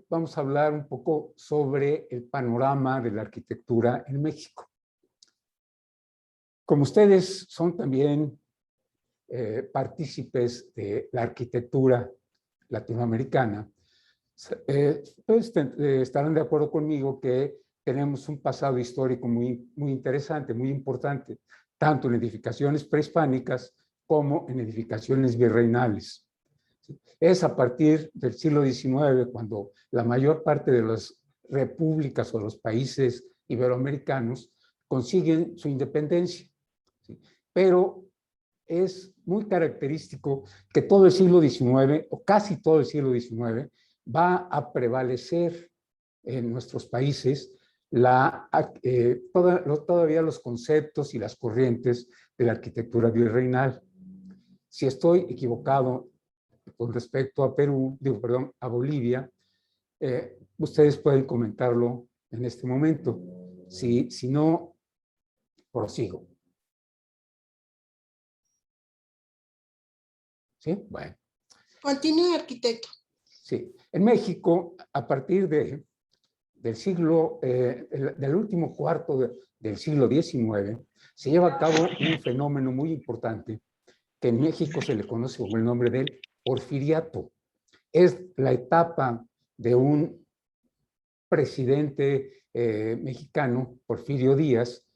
vamos a hablar un poco sobre el panorama de la arquitectura en México. Como ustedes son también partícipes de la arquitectura latinoamericana, pues estarán de acuerdo conmigo que tenemos un pasado histórico muy interesante, muy importante, tanto en edificaciones prehispánicas como en edificaciones virreinales. Es a partir del siglo XIX cuando la mayor parte de las repúblicas o los países iberoamericanos consiguen su independencia. ¿Sí? Pero es muy característico que todo el siglo XIX, o casi todo el siglo XIX, va a prevalecer en nuestros países todavía los conceptos y las corrientes de la arquitectura virreinal. Si estoy equivocado con respecto a Perú, a Bolivia, ustedes pueden comentarlo en este momento. Si no, prosigo. ¿Sí? Bueno. Continúe, arquitecto. Sí. En México, a partir del siglo, del último cuarto del siglo XIX, se lleva a cabo un fenómeno muy importante que en México se le conoce como el nombre del porfiriato. Es la etapa de un presidente mexicano, Porfirio Díaz,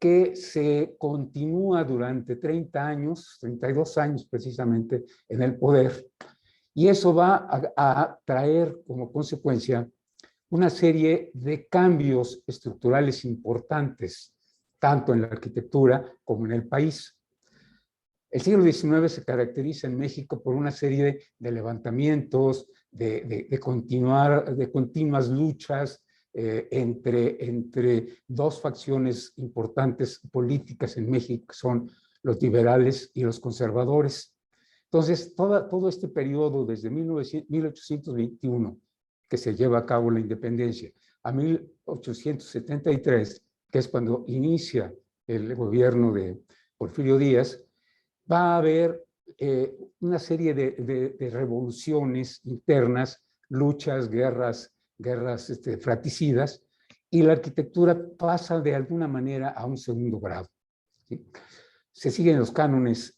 que se continúa durante 30 años, 32 años precisamente, en el poder. Y eso va a traer como consecuencia una serie de cambios estructurales importantes, tanto en la arquitectura como en el país. El siglo XIX se caracteriza en México por una serie de levantamientos, de continuas luchas entre dos facciones importantes políticas en México, que son los liberales y los conservadores. Entonces, todo este periodo, desde 1821, que se lleva a cabo la independencia, a 1873, que es cuando inicia el gobierno de Porfirio Díaz, va a haber una serie de revoluciones internas, luchas, guerras fratricidas, y la arquitectura pasa de alguna manera a un segundo grado. ¿Sí? Se siguen los cánones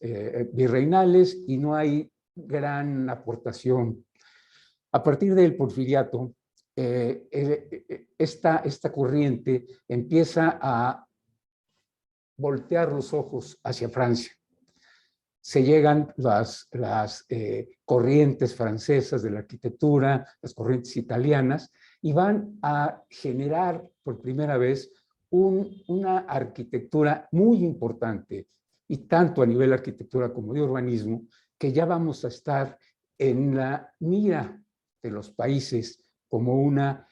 virreinales y no hay gran aportación. A partir del porfiriato, esta corriente empieza a voltear los ojos hacia Francia. Se llegan las corrientes francesas de la arquitectura, las corrientes italianas, y van a generar por primera vez una arquitectura muy importante, y tanto a nivel de arquitectura como de urbanismo, que ya vamos a estar en la mira de los países como una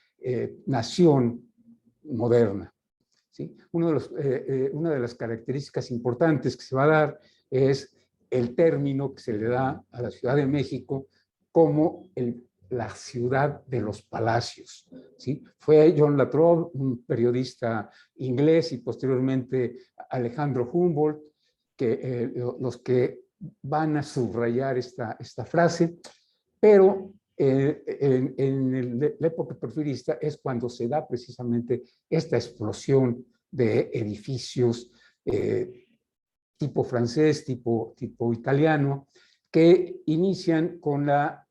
nación moderna. ¿Sí? Una de las características importantes que se va a dar es el término que se le da a la Ciudad de México como la ciudad de los palacios. ¿Sí? Fue John Latrobe, un periodista inglés, y posteriormente Alejandro Humboldt, los que van a subrayar esta frase, pero en la época porfirista es cuando se da precisamente esta explosión de edificios tipo francés, tipo italiano, que inician con la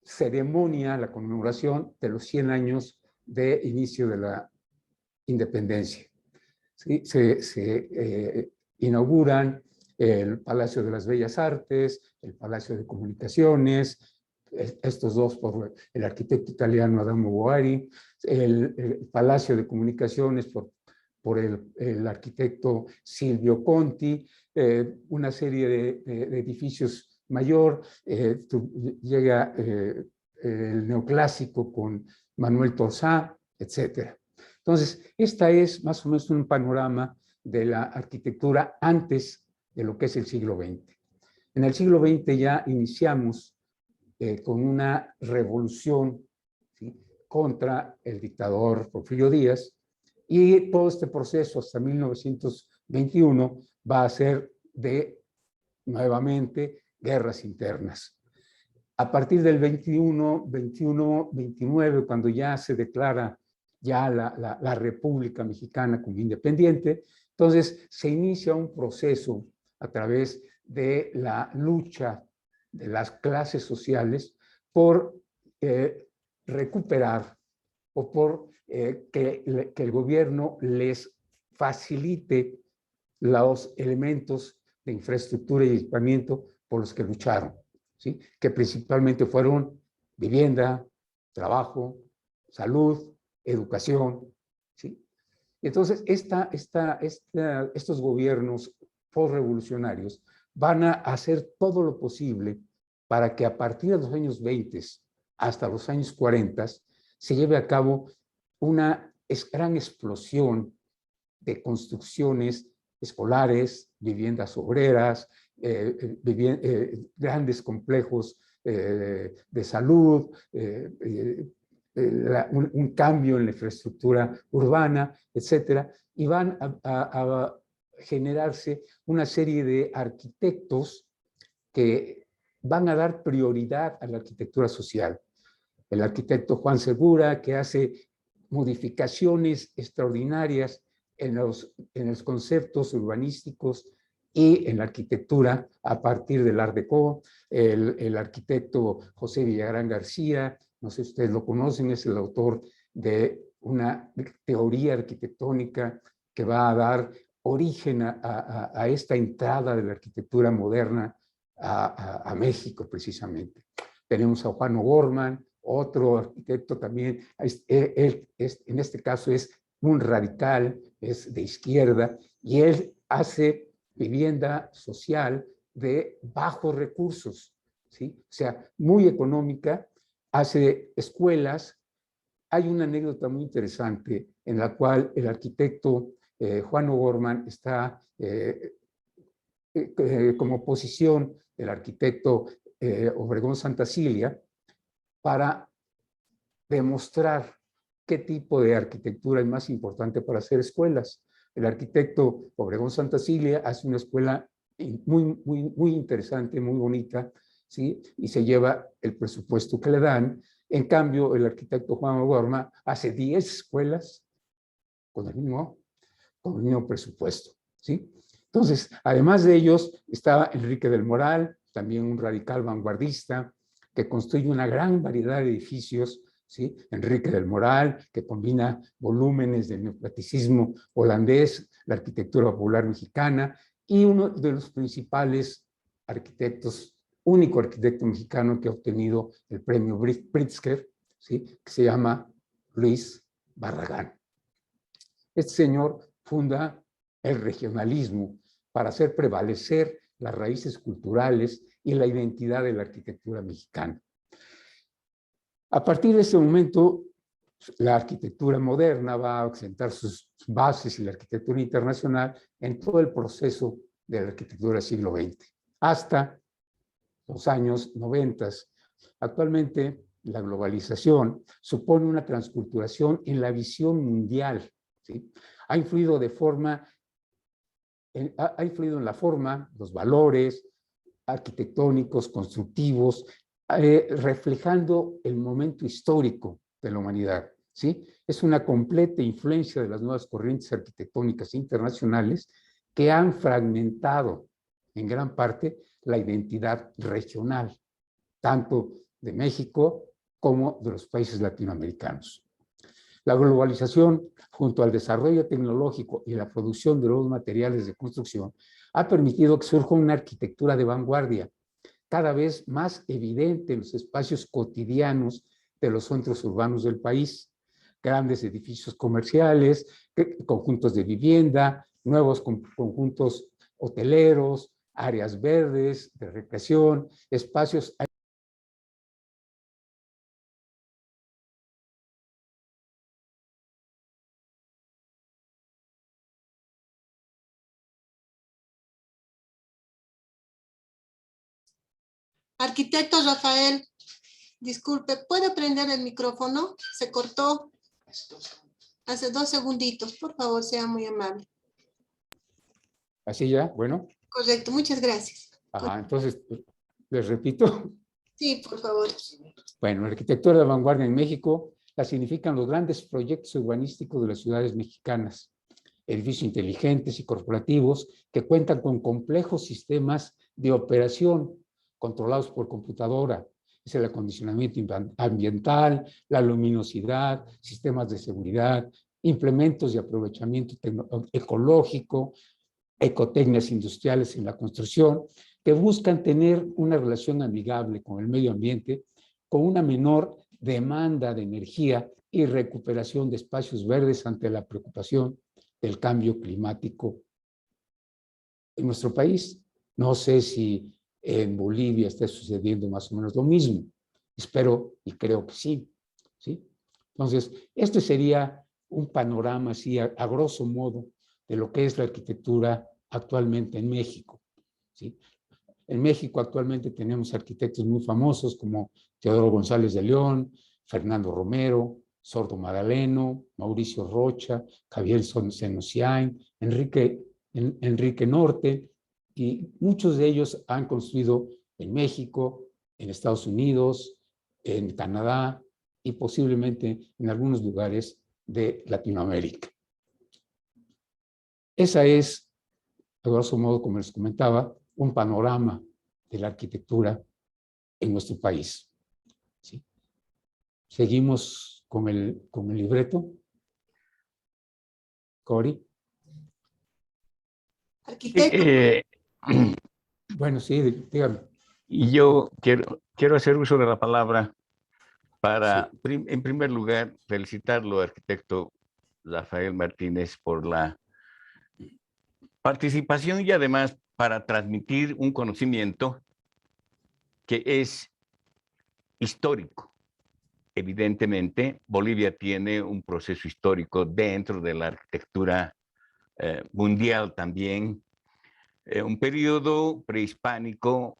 ceremonia, la conmemoración de los 100 años de inicio de la independencia. ¿Sí? Se inauguran el Palacio de las Bellas Artes, el Palacio de Comunicaciones, estos dos por el arquitecto italiano Adamo Boari, el Palacio de Comunicaciones por el arquitecto Silvio Conti, una serie de edificios mayor, llega el neoclásico con Manuel Torsá, etc. Entonces, esta es más o menos un panorama de la arquitectura antes de lo que es el siglo XX. En el siglo XX ya iniciamos con una revolución, ¿sí?, contra el dictador Porfirio Díaz, y todo este proceso hasta 1921 va a ser de, nuevamente, guerras internas. A partir del 29, cuando ya se declara ya la República Mexicana como independiente, entonces se inicia un proceso a través de la lucha de las clases sociales por recuperar o por que el gobierno les facilite los elementos de infraestructura y equipamiento por los que lucharon, ¿sí? Que principalmente fueron vivienda, trabajo, salud, educación, ¿sí? Entonces, estos gobiernos postrevolucionarios van a hacer todo lo posible para que a partir de los años 20 hasta los años 40 se lleve a cabo una gran explosión de construcciones escolares, viviendas obreras, grandes complejos de salud, un cambio en la infraestructura urbana, etcétera, y van a generarse una serie de arquitectos que van a dar prioridad a la arquitectura social. El arquitecto Juan Segura, que hace modificaciones extraordinarias en los conceptos urbanísticos y en la arquitectura a partir del Art Deco, el arquitecto José Villagrán García, no sé si ustedes lo conocen, es el autor de una teoría arquitectónica que va a dar origen a esta entrada de la arquitectura moderna a México precisamente. Tenemos a Juan O'Gorman, otro arquitecto también, en este caso es un radical, es de izquierda, y él hace vivienda social de bajos recursos, ¿sí? O sea, muy económica, hace escuelas. Hay una anécdota muy interesante en la cual el arquitecto Juan O'Gorman está como oposición del arquitecto Obregón Santacilia para demostrar qué tipo de arquitectura es más importante para hacer escuelas. El arquitecto Obregón Santacilia hace una escuela muy interesante, muy bonita, ¿sí? Y se lleva el presupuesto que le dan. En cambio, el arquitecto Juan O'Gorman hace 10 escuelas con el mismo presupuesto, ¿sí? Entonces, además de ellos, estaba Enrique del Moral, también un radical vanguardista, que construye una gran variedad de edificios, ¿sí? Enrique del Moral, que combina volúmenes del neoclasicismo holandés, la arquitectura popular mexicana, y uno de los principales arquitectos, único arquitecto mexicano que ha obtenido el premio Pritzker, ¿sí? Que se llama Luis Barragán. Este señor funda el regionalismo para hacer prevalecer las raíces culturales y la identidad de la arquitectura mexicana. A partir de ese momento, la arquitectura moderna va a sentar sus bases y la arquitectura internacional en todo el proceso de la arquitectura del siglo XX, hasta los años 90. Actualmente, la globalización supone una transculturación en la visión mundial, ¿sí? Ha influido en la forma, los valores arquitectónicos, constructivos, reflejando el momento histórico de la humanidad, ¿sí? Es una completa influencia de las nuevas corrientes arquitectónicas internacionales que han fragmentado en gran parte la identidad regional, tanto de México como de los países latinoamericanos. La globalización, junto al desarrollo tecnológico y la producción de nuevos materiales de construcción, ha permitido que surja una arquitectura de vanguardia, cada vez más evidente en los espacios cotidianos de los centros urbanos del país. Grandes edificios comerciales, conjuntos de vivienda, nuevos conjuntos hoteleros, áreas verdes, de recreación, espacios. Arquitecto Rafael, disculpe, ¿puede prender el micrófono? Se cortó hace 2 segunditos. Por favor, sea muy amable. Así ya, bueno. Correcto, muchas gracias. Ajá, entonces, les repito, Sí, por favor. Bueno, la arquitectura de vanguardia en México la significan los grandes proyectos urbanísticos de las ciudades mexicanas, edificios inteligentes y corporativos que cuentan con complejos sistemas de operación controlados por computadora. Es el acondicionamiento ambiental, la luminosidad, sistemas de seguridad, implementos de aprovechamiento ecológico, ecotecnias industriales en la construcción, que buscan tener una relación amigable con el medio ambiente, con una menor demanda de energía y recuperación de espacios verdes ante la preocupación del cambio climático en nuestro país. No sé si en Bolivia está sucediendo más o menos lo mismo. Espero y creo que sí. ¿Sí? Entonces, este sería un panorama así a grosso modo de lo que es la arquitectura actualmente en México. ¿Sí? En México actualmente tenemos arquitectos muy famosos como Teodoro González de León, Fernando Romero, Sordo Magdaleno, Mauricio Rocha, Javier Senosiain, Enrique Norte, y muchos de ellos han construido en México, en Estados Unidos, en Canadá y posiblemente en algunos lugares de Latinoamérica. Esa es, a grosso modo, como les comentaba, un panorama de la arquitectura en nuestro país. ¿Sí? Seguimos con el libreto. Cori. Arquitecto. Bueno, sí, dígame. Y yo quiero hacer uso de la palabra para, Sí. en primer lugar, felicitarlo, arquitecto Rafael Martínez, por la participación y además para transmitir un conocimiento que es histórico. Evidentemente, Bolivia tiene un proceso histórico dentro de la arquitectura mundial también, un periodo prehispánico,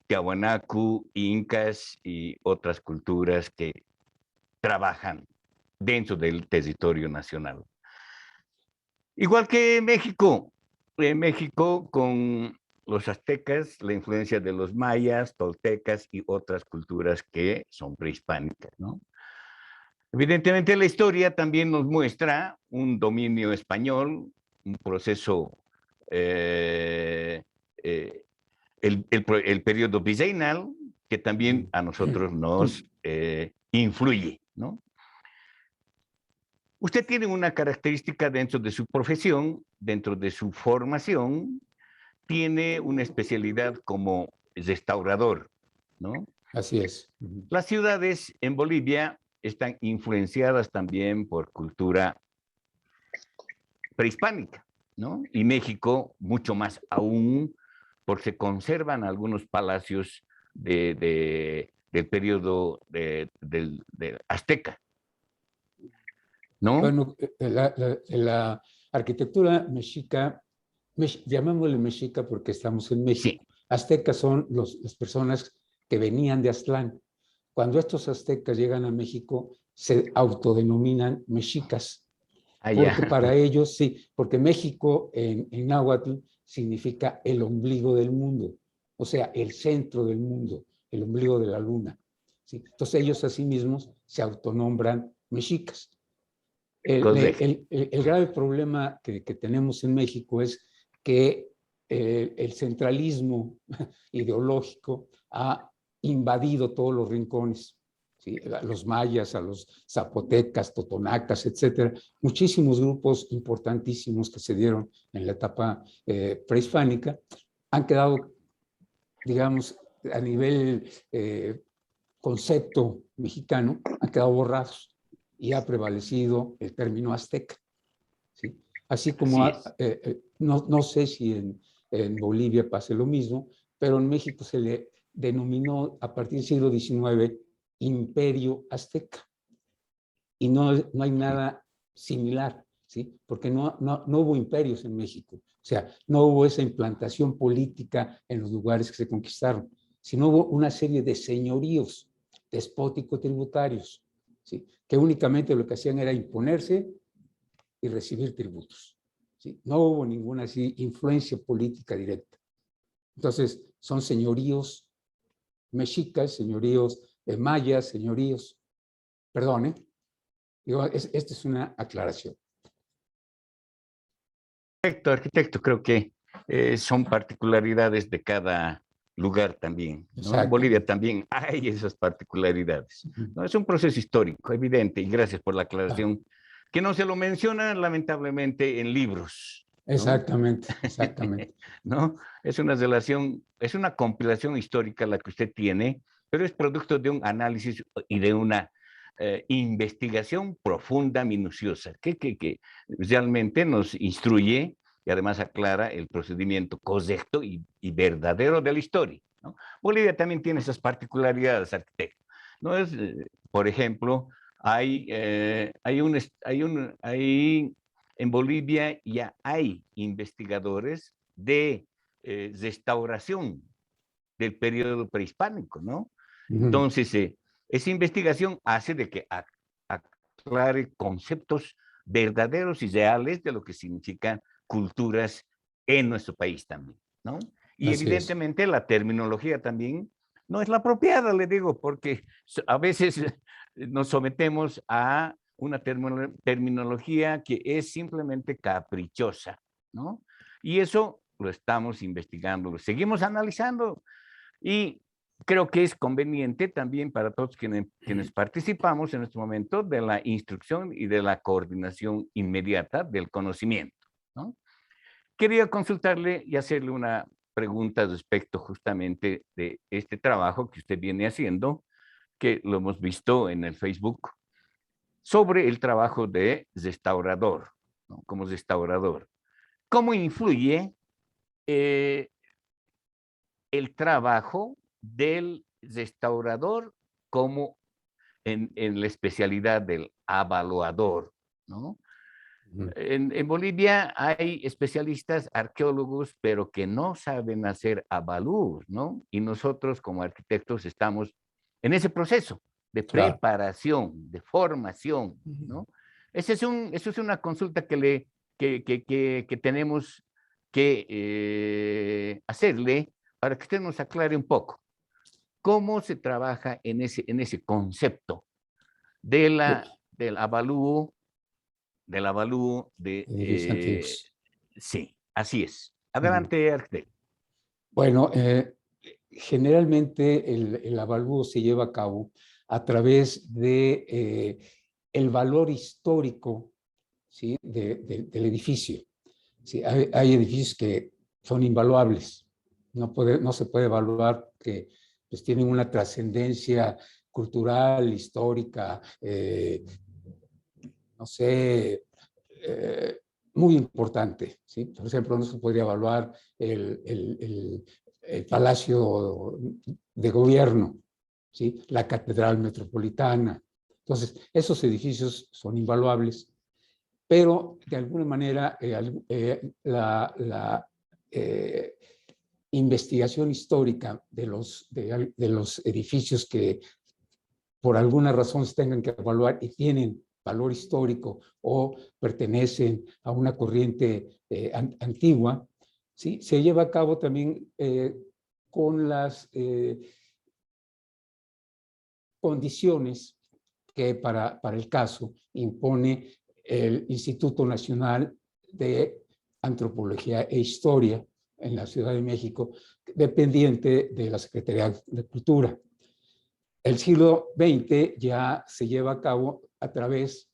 Tiahuanacu, incas y otras culturas que trabajan dentro del territorio nacional. Igual que México, México con los aztecas, la influencia de los mayas, toltecas y otras culturas que son prehispánicas, ¿no? Evidentemente la historia también nos muestra un dominio español, un proceso, el periodo virreinal, que también a nosotros nos influye, ¿no? Usted tiene una característica dentro de su profesión, dentro de su formación, tiene una especialidad como restaurador, ¿no? Así es. Las ciudades en Bolivia están influenciadas también por cultura prehispánica, ¿no? Y México mucho más aún, porque se conservan algunos palacios del periodo del azteca, ¿no? Bueno, la arquitectura mexica, llamémosle mexica porque estamos en México. Sí. Aztecas son las personas que venían de Aztlán. Cuando estos aztecas llegan a México, se autodenominan mexicas. Allá. Porque para ellos, sí, porque México en náhuatl significa el ombligo del mundo, o sea, el centro del mundo, el ombligo de la luna. ¿Sí? Entonces ellos a sí mismos se autonombran mexicas. El grave problema que tenemos en México es que el centralismo ideológico ha invadido todos los rincones. ¿Sí? Los mayas, a los zapotecas, totonacas, etcétera, muchísimos grupos importantísimos que se dieron en la etapa prehispánica han quedado, digamos, a nivel concepto mexicano, han quedado borrados y ha prevalecido el término azteca. ¿Sí? Así como, no sé si en Bolivia pase lo mismo, pero en México se le denominó a partir del siglo XIX Imperio Azteca. Y no hay nada similar, ¿sí? Porque no hubo imperios en México. O sea, no hubo esa implantación política en los lugares que se conquistaron, sino hubo una serie de señoríos despótico-tributarios, ¿sí? Que únicamente lo que hacían era imponerse y recibir tributos, ¿sí? No hubo ninguna así influencia política directa. Entonces, son señoríos mexicas, señoríos mayas, señoríos. Perdón, digo, esta es una aclaración. Perfecto, arquitecto, creo que son particularidades de cada lugar también, ¿no? En Bolivia también hay esas particularidades, ¿no? Es un proceso histórico, evidente, y gracias por la aclaración, que no se lo menciona lamentablemente en libros, ¿no? Exactamente, exactamente. ¿No? Es una relación, es una compilación histórica la que usted tiene, pero es producto de un análisis y de una investigación profunda, minuciosa, que realmente nos instruye y además aclara el procedimiento correcto y verdadero de la historia, ¿no? Bolivia también tiene esas particularidades, arquitecto, ¿no? Es, por ejemplo, en Bolivia ya hay investigadores de restauración del periodo prehispánico, ¿no? Entonces, esa investigación hace de que aclare conceptos verdaderos y reales de lo que significan culturas en nuestro país también, ¿no? Y Así es. evidentemente la terminología también no es la apropiada, le digo, porque a veces nos sometemos a una terminología que es simplemente caprichosa, ¿no? Y eso lo estamos investigando, lo seguimos analizando y creo que es conveniente también para todos quienes participamos en este momento de la instrucción y de la coordinación inmediata del conocimiento, ¿no? Quería consultarle y hacerle una pregunta respecto justamente de este trabajo que usted viene haciendo, que lo hemos visto en el Facebook, sobre el trabajo de restaurador, ¿no? Como restaurador. ¿Cómo influye el trabajo del restaurador como en la especialidad del avaluador, ¿no? En Bolivia hay especialistas, arqueólogos, pero que no saben hacer avalúos, ¿no? Y nosotros como arquitectos estamos en ese proceso de Claro. preparación, de formación, ¿no? Eso es una consulta que tenemos que hacerle para que usted nos aclare un poco. ¿Cómo se trabaja en ese concepto del avalúo, Edificios antiguos. sí, así es. Adelante, arquitecto. Bueno, generalmente el avalúo se lleva a cabo a través de el valor histórico, ¿sí? Del edificio. ¿Sí? Hay edificios que son invaluables, no se puede evaluar, que pues, tienen una trascendencia cultural, histórica, no sé, muy importante, ¿sí? Por ejemplo, no se podría evaluar el Palacio de Gobierno, ¿sí? La Catedral Metropolitana. Entonces, esos edificios son invaluables, pero de alguna manera la investigación histórica de los edificios que por alguna razón se tengan que evaluar y tienen valor histórico o pertenecen a una corriente antigua, ¿sí? Se lleva a cabo también con las condiciones que para el caso impone el Instituto Nacional de Antropología e Historia en la Ciudad de México, dependiente de la Secretaría de Cultura. El siglo XX ya se lleva a cabo a través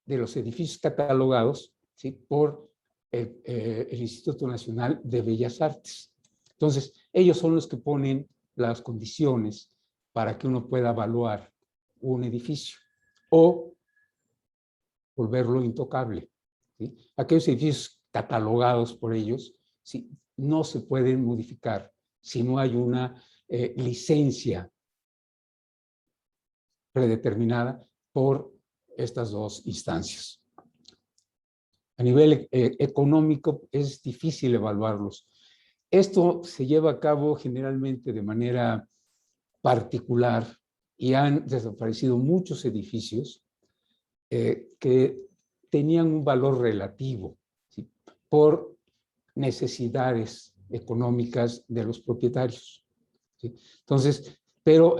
de los edificios catalogados, ¿sí? Por el Instituto Nacional de Bellas Artes. Entonces, ellos son los que ponen las condiciones para que uno pueda evaluar un edificio o volverlo intocable, ¿sí? Aquellos edificios catalogados por ellos, ¿sí? No se pueden modificar si no hay una licencia predeterminada por estas dos instancias. A nivel económico es difícil evaluarlos. Esto se lleva a cabo generalmente de manera particular y han desaparecido muchos edificios que tenían un valor relativo, ¿sí? Por necesidades económicas de los propietarios, ¿sí? Entonces, pero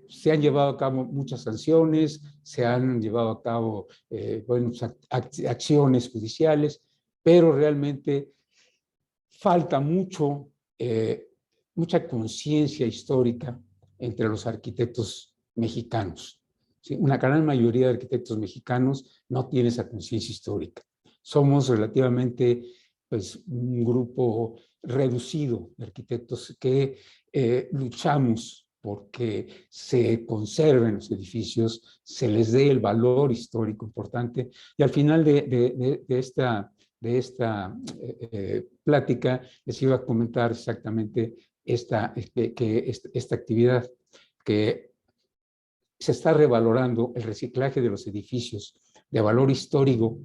se han llevado a cabo muchas sanciones, se han llevado a cabo acciones judiciales, pero realmente falta mucha conciencia histórica entre los arquitectos mexicanos. ¿Sí? Una gran mayoría de arquitectos mexicanos no tiene esa conciencia histórica. Somos relativamente pues, un grupo reducido de arquitectos que luchamos porque se conserven los edificios, se les dé el valor histórico importante, y al final de esta plática les iba a comentar exactamente esta actividad, que se está revalorando el reciclaje de los edificios de valor histórico,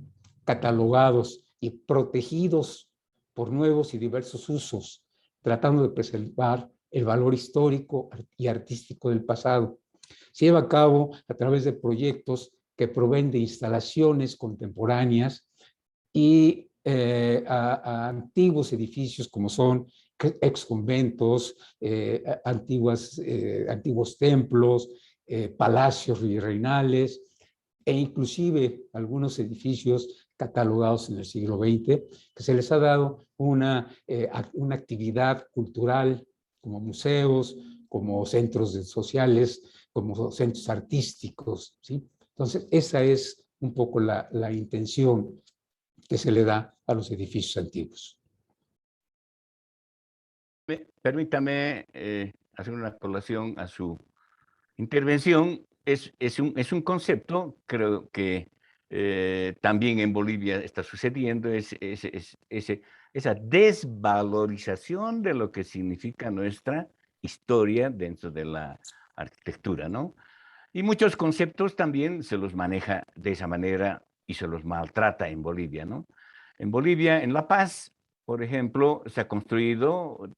catalogados y protegidos por nuevos y diversos usos, tratando de preservar el valor histórico y artístico del pasado. Se lleva a cabo a través de proyectos que proveen de instalaciones contemporáneas y a antiguos edificios como son exconventos, antiguos templos, palacios virreinales e inclusive algunos edificios catalogados en el siglo XX, que se les ha dado una actividad cultural como museos, como centros sociales, como centros artísticos, ¿sí? Entonces, esa es un poco la intención que se le da a los edificios antiguos. Permítame hacer una colación a su intervención. Es un concepto, creo que también en Bolivia está sucediendo, esa desvalorización de lo que significa nuestra historia dentro de la arquitectura, ¿no? Y muchos conceptos también se los maneja de esa manera y se los maltrata en Bolivia, ¿no? En Bolivia, en La Paz, por ejemplo, se han construido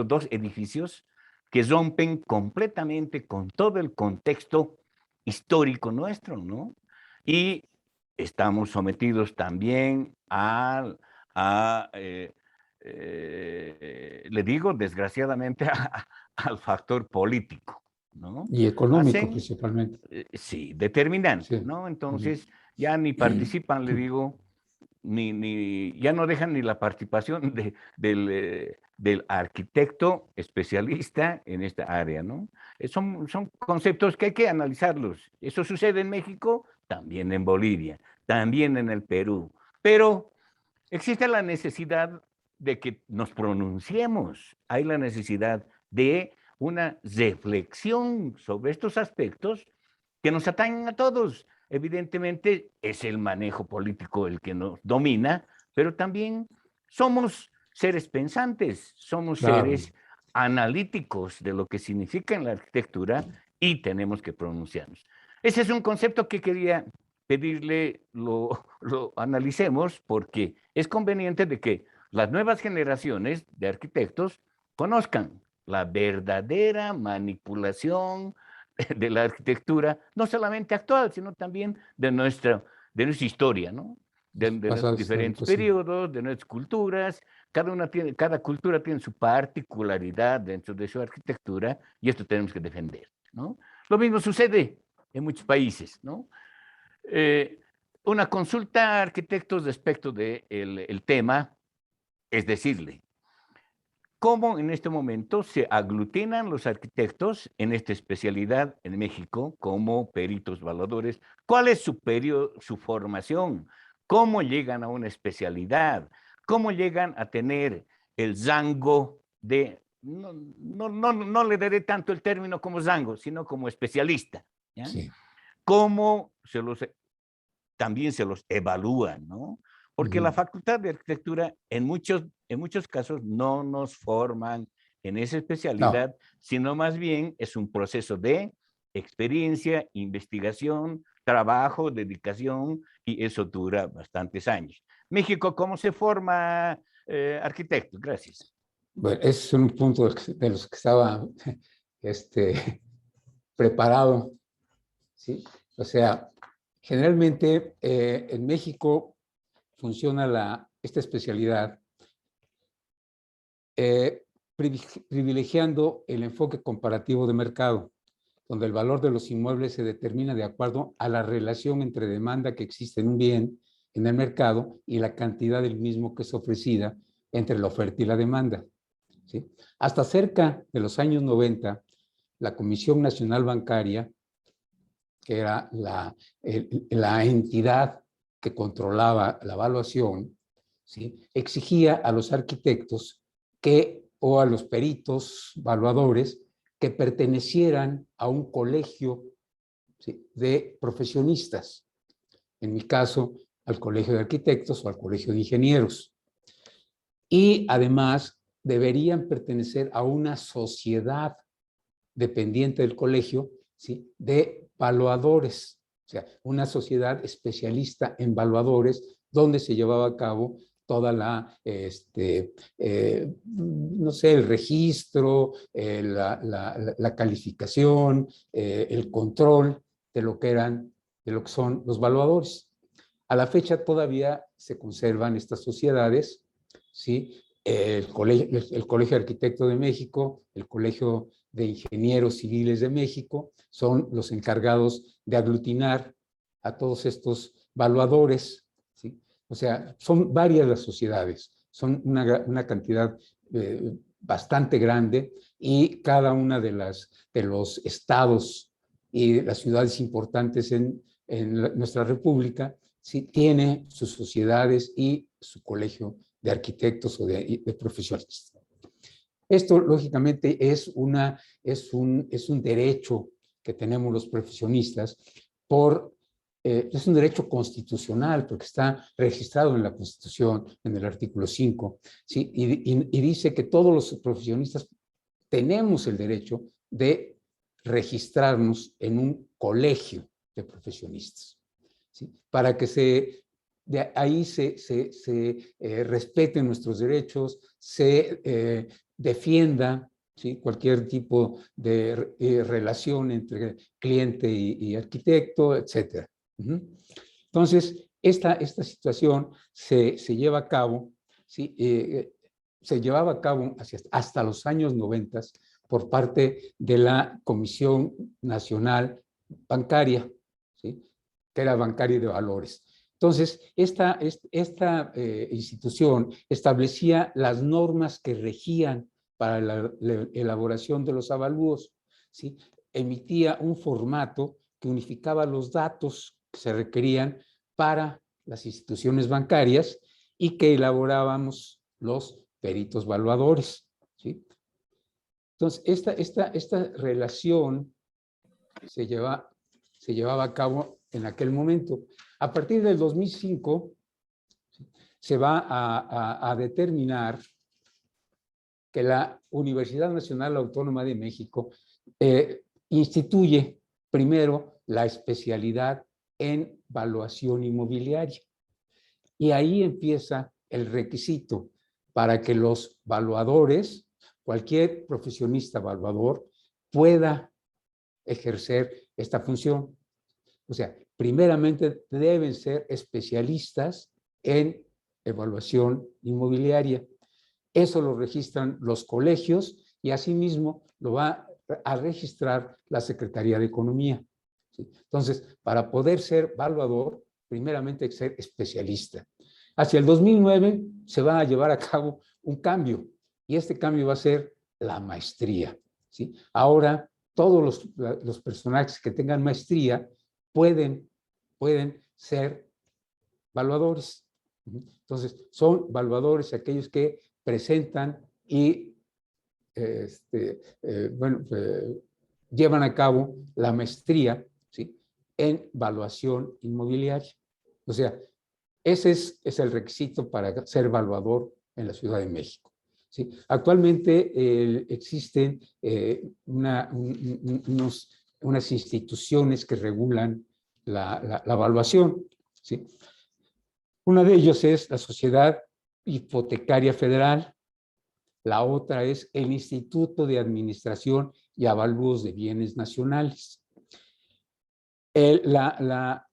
2 edificios que rompen completamente con todo el contexto histórico nuestro, ¿no? Y estamos sometidos también le digo, desgraciadamente, al factor político, ¿no? Y económico principalmente. Sí, determinante, Sí. ¿no? Entonces, ya ni participan, le digo, ya no dejan ni la participación del arquitecto especialista en esta área, ¿no? Son conceptos que hay que analizarlos. Eso sucede en México, también en Bolivia, también en el Perú, pero existe la necesidad de que nos pronunciemos, hay la necesidad de una reflexión sobre estos aspectos que nos atañen a todos. Evidentemente es el manejo político el que nos domina, pero también somos seres pensantes, somos seres analíticos de lo que significa en la arquitectura y tenemos que pronunciarnos. Ese es un concepto que quería pedirle lo analicemos, porque es conveniente de que las nuevas generaciones de arquitectos conozcan la verdadera manipulación de la arquitectura, no solamente actual, sino también de nuestra historia, ¿no? De los diferentes periodos, de nuestras culturas. Cada cultura tiene su particularidad dentro de su arquitectura y esto tenemos que defender, ¿no? Lo mismo sucede en muchos países, ¿no? Una consulta a arquitectos respecto del tema es decirle, ¿cómo en este momento se aglutinan los arquitectos en esta especialidad en México como peritos evaluadores? ¿Cuál es su formación? ¿Cómo llegan a una especialidad? ¿Cómo llegan a tener el rango de, no le daré tanto el término como rango, sino como especialista? ¿Ya? Sí. ¿Cómo también se los evalúan, ¿no? Porque la Facultad de Arquitectura en muchos casos no nos forman en esa especialidad, sino más bien es un proceso de experiencia, investigación, trabajo, dedicación, y eso dura bastantes años. México, ¿cómo se forma arquitectos? Gracias. Bueno, ese es un punto de los que estaba preparado, ¿sí? O sea, generalmente en México funciona esta especialidad privilegiando el enfoque comparativo de mercado, donde el valor de los inmuebles se determina de acuerdo a la relación entre demanda que existe en un bien en el mercado y la cantidad del mismo que es ofrecida entre la oferta y la demanda. ¿Sí? Hasta cerca de los años 90, la Comisión Nacional Bancaria, que era la entidad que controlaba la evaluación, ¿sí?, exigía a los arquitectos o a los peritos evaluadores que pertenecieran a un colegio, ¿sí?, de profesionistas. En mi caso, al Colegio de Arquitectos o al Colegio de Ingenieros. Y además deberían pertenecer a una sociedad dependiente del colegio, ¿sí?, de evaluadores, o sea, una sociedad especialista en evaluadores donde se llevaba a cabo toda la, no sé, el registro, la calificación, el control de lo que son los evaluadores. A la fecha todavía se conservan estas sociedades, ¿sí? El Colegio de Arquitectos de México, el Colegio de Ingenieros Civiles de México, son los encargados de aglutinar a todos estos evaluadores, ¿sí? O sea, son varias las sociedades, son una cantidad bastante grande, y cada una de los estados y las ciudades importantes en nuestra república, sí, tiene sus sociedades y su colegio de arquitectos o de profesionistas. Esto, lógicamente, es un derecho que tenemos los profesionistas es un derecho constitucional, porque está registrado en la Constitución, en el artículo 5, ¿sí? Y dice que todos los profesionistas tenemos el derecho de registrarnos en un colegio de profesionistas, ¿sí? Para que de ahí se respeten nuestros derechos, se defienda, ¿sí?, cualquier tipo de relación entre cliente y arquitecto, etc. Entonces, esta situación se lleva a cabo, ¿sí? Se llevaba a cabo hasta los años 90 por parte de la Comisión Nacional Bancaria, ¿sí?, que era bancaria de valores. Entonces, esta institución establecía las normas que regían para la elaboración de los avalúos, ¿sí? Emitía un formato que unificaba los datos que se requerían para las instituciones bancarias y que elaborábamos los peritos evaluadores, ¿sí? Entonces, esta relación se llevaba a cabo en aquel momento. A partir del 2005 se va a determinar que la Universidad Nacional Autónoma de México instituye primero la especialidad en evaluación inmobiliaria. Y ahí empieza el requisito para que los evaluadores, cualquier profesionista evaluador, pueda ejercer esta función. O sea, primeramente deben ser especialistas en evaluación inmobiliaria. Eso lo registran los colegios y asimismo lo va a registrar la Secretaría de Economía, ¿sí? Entonces, para poder ser evaluador, primeramente hay que ser especialista. Hacia el 2009 se va a llevar a cabo un cambio, y este cambio va a ser la maestría, ¿sí? Ahora, todos los personajes que tengan maestría pueden ser evaluadores. Entonces, son evaluadores aquellos que presentan y llevan a cabo la maestría, ¿sí?, en evaluación inmobiliaria. O sea, ese es el requisito para ser evaluador en la Ciudad de México, ¿sí? Actualmente existen unas instituciones que regulan la evaluación, ¿sí? Una de ellos es la Sociedad Hipotecaria Federal. La otra es el Instituto de Administración y Avalúos de Bienes Nacionales. La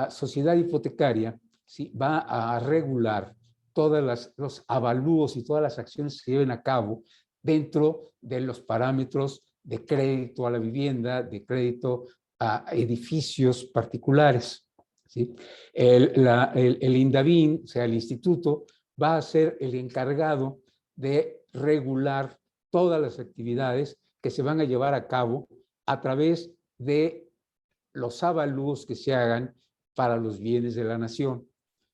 sociedad hipotecaria, ¿sí?, va a regular todos los avalúos y todas las acciones que se lleven a cabo dentro de los parámetros de crédito a la vivienda, de crédito a edificios particulares, ¿sí? El INDAVIN, o sea, el instituto, va a ser el encargado de regular todas las actividades que se van a llevar a cabo a través de los avalúos que se hagan para los bienes de la nación.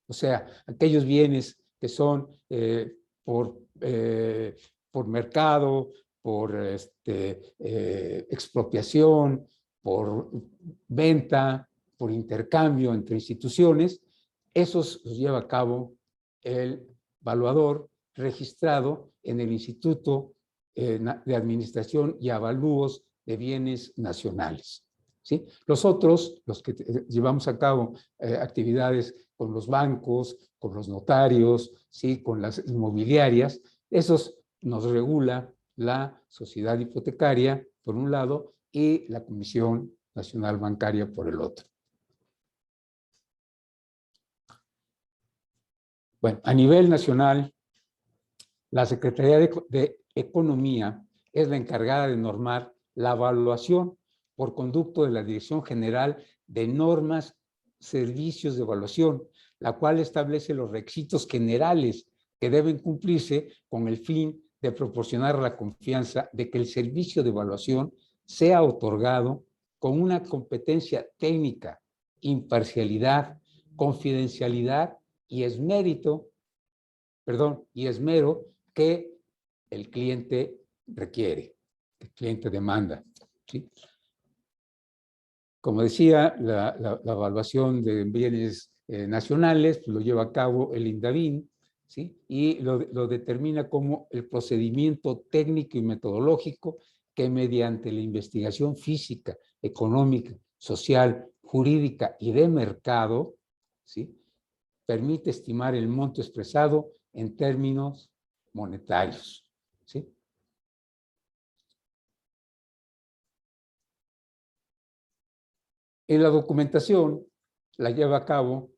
O sea, aquellos bienes que son por mercado, por expropiación, por venta, por intercambio entre instituciones, esos los lleva a cabo el evaluador registrado en el Instituto de Administración y Avalúos de Bienes Nacionales, ¿sí? Los otros, los que llevamos a cabo actividades con los bancos, con los notarios, ¿sí? Con las inmobiliarias, esos nos regula la sociedad hipotecaria, por un lado, y la Comisión Nacional Bancaria por el otro. Bueno, a nivel nacional, la Secretaría de Economía es la encargada de normar la evaluación por conducto de la Dirección General de Normas, Servicios de Evaluación, la cual establece los requisitos generales que deben cumplirse con el fin de proporcionar la confianza de que el servicio de evaluación sea otorgado con una competencia técnica, imparcialidad, confidencialidad y esmero que el cliente requiere, que el cliente demanda, ¿sí? Como decía, la evaluación de bienes nacionales pues, lo lleva a cabo el INDAVIN, ¿sí? Y lo determina como el procedimiento técnico y metodológico que mediante la investigación física, económica, social, jurídica y de mercado, ¿sí? Permite estimar el monto expresado en términos monetarios, ¿sí? En la documentación la lleva a cabo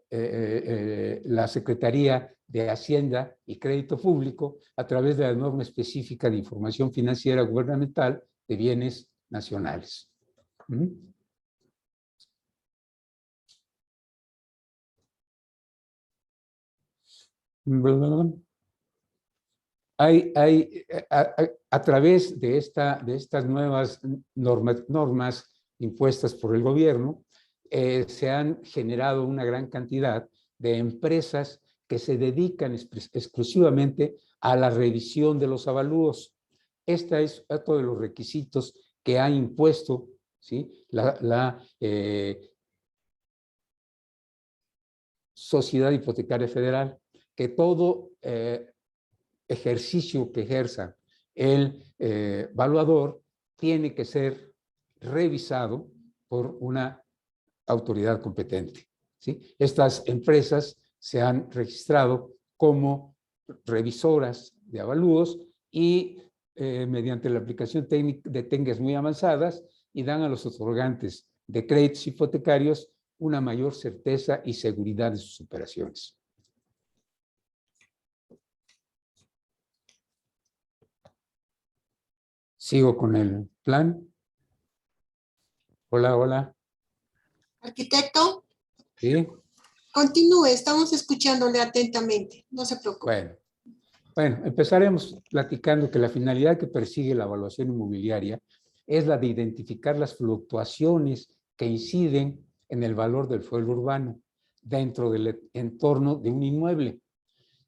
la Secretaría de Hacienda y Crédito Público a través de la norma específica de información financiera gubernamental de bienes nacionales. A través de estas nuevas normas impuestas por el gobierno, se han generado una gran cantidad de empresas que se dedican exclusivamente a la revisión de los avalúos. Este es otro de los requisitos que ha impuesto, ¿sí? la Sociedad Hipotecaria Federal, que todo ejercicio que ejerza el evaluador tiene que ser revisado por una autoridad competente, ¿sí? Estas empresas se han registrado como revisoras de avalúos y mediante la aplicación de técnicas muy avanzadas y dan a los otorgantes de créditos hipotecarios una mayor certeza y seguridad de sus operaciones. Sigo con el plan. Hola, hola. Arquitecto, ¿Sí? continúe, estamos escuchándole atentamente, no se preocupe. Bueno, empezaremos platicando que la finalidad que persigue la evaluación inmobiliaria es la de identificar las fluctuaciones que inciden en el valor del suelo urbano dentro del entorno de un inmueble,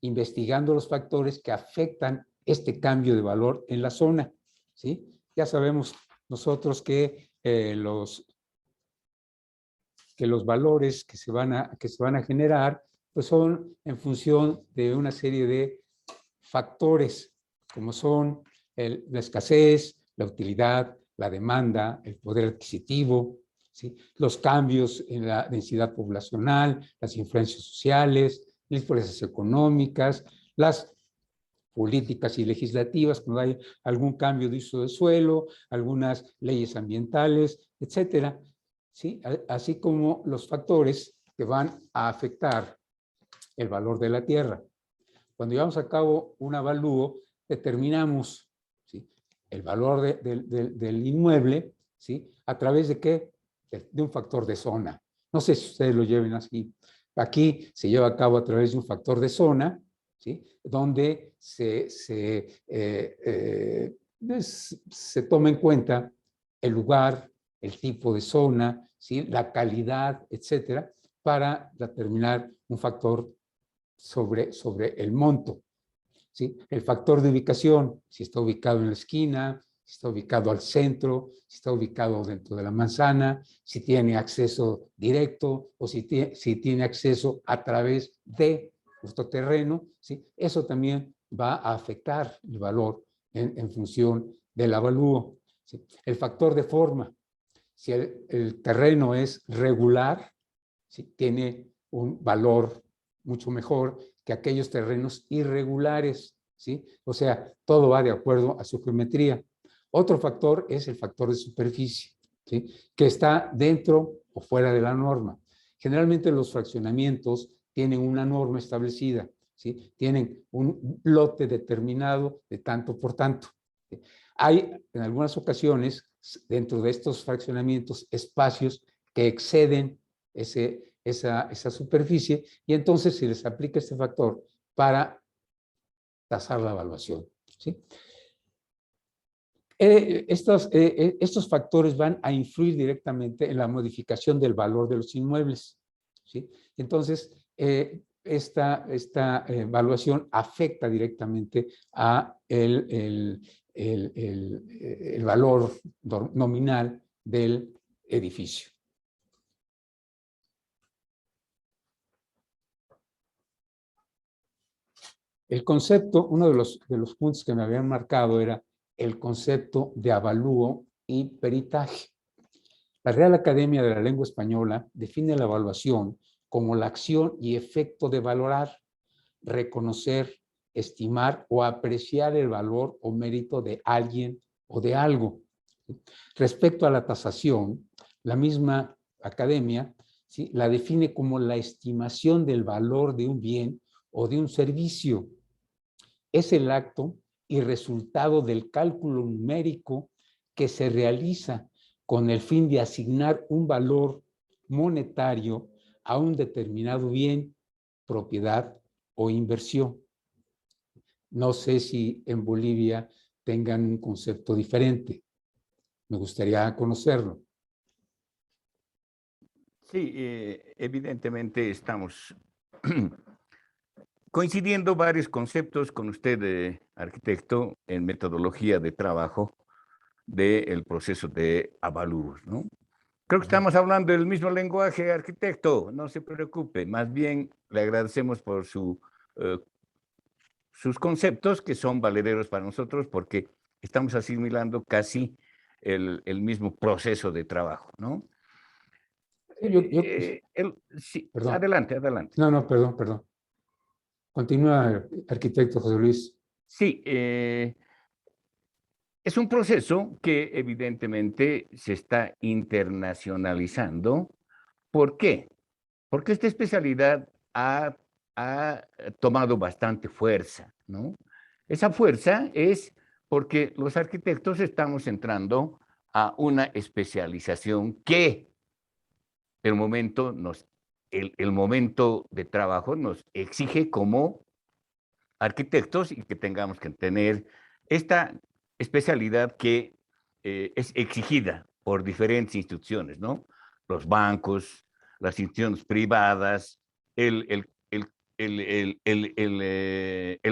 investigando los factores que afectan este cambio de valor en la zona, ¿sí? Ya sabemos nosotros que los valores que se van a generar pues son en función de una serie de factores como son la escasez, la utilidad, la demanda, el poder adquisitivo, ¿sí? Los cambios en la densidad poblacional, las influencias sociales, las fuerzas económicas, las políticas y legislativas, cuando hay algún cambio de uso de suelo, algunas leyes ambientales, etcétera, ¿sí? Así como los factores que van a afectar el valor de la tierra. Cuando llevamos a cabo un avalúo, determinamos, ¿sí?, el valor del inmueble, ¿sí?, a través de ¿qué? De un factor de zona. No sé si ustedes lo lleven así. Aquí se lleva a cabo a través de un factor de zona, ¿sí?, donde se toma en cuenta el lugar, el tipo de zona, ¿sí?, la calidad, etcétera, para determinar un factor sobre el monto, ¿sí? El factor de ubicación, si está ubicado en la esquina, si está ubicado al centro, si está ubicado dentro de la manzana, si tiene acceso directo o si tiene acceso a través de nuestro terreno, ¿sí? Eso también va a afectar el valor en función del avalúo, ¿sí? El factor de forma, si el terreno es regular, ¿sí?, tiene un valor mucho mejor que aquellos terrenos irregulares, ¿sí? O sea, todo va de acuerdo a su geometría. Otro factor es el factor de superficie, ¿sí?, que está dentro o fuera de la norma. Generalmente los fraccionamientos tienen una norma establecida, ¿sí? Tienen un lote determinado de tanto por tanto, ¿sí? Hay en algunas ocasiones dentro de estos fraccionamientos espacios que exceden esa superficie y entonces se les aplica este factor para tasar la evaluación, ¿sí? Estos factores van a influir directamente en la modificación del valor de los inmuebles, ¿sí? Entonces, esta evaluación afecta directamente a el valor nominal del edificio. El concepto, uno de los puntos que me habían marcado era el concepto de avalúo y peritaje. La Real Academia de la Lengua Española define la evaluación como la acción y efecto de valorar, reconocer, estimar o apreciar el valor o mérito de alguien o de algo. Respecto a la tasación, la misma academia, ¿sí?, la define como la estimación del valor de un bien o de un servicio. Es el acto y resultado del cálculo numérico que se realiza con el fin de asignar un valor monetario a un determinado bien, propiedad o inversión. No sé si en Bolivia tengan un concepto diferente. Me gustaría conocerlo. Sí, evidentemente estamos coincidiendo varios conceptos con usted, arquitecto, en metodología de trabajo del proceso de avalúos, ¿no? Creo que estamos hablando del mismo lenguaje, arquitecto, no se preocupe, más bien le agradecemos por sus conceptos que son valederos para nosotros porque estamos asimilando casi el mismo proceso de trabajo, ¿no? Sí, Perdón. adelante, adelante. No, perdón. Continúa, arquitecto José Luis. Sí, es un proceso que evidentemente se está internacionalizando. ¿Por qué? Porque esta especialidad ha tomado bastante fuerza, ¿no? Esa fuerza es porque los arquitectos estamos entrando a una especialización que el momento de trabajo nos exige como arquitectos y que tengamos que tener esta especialidad que es exigida por diferentes instituciones, ¿no? Los bancos, las instituciones privadas, el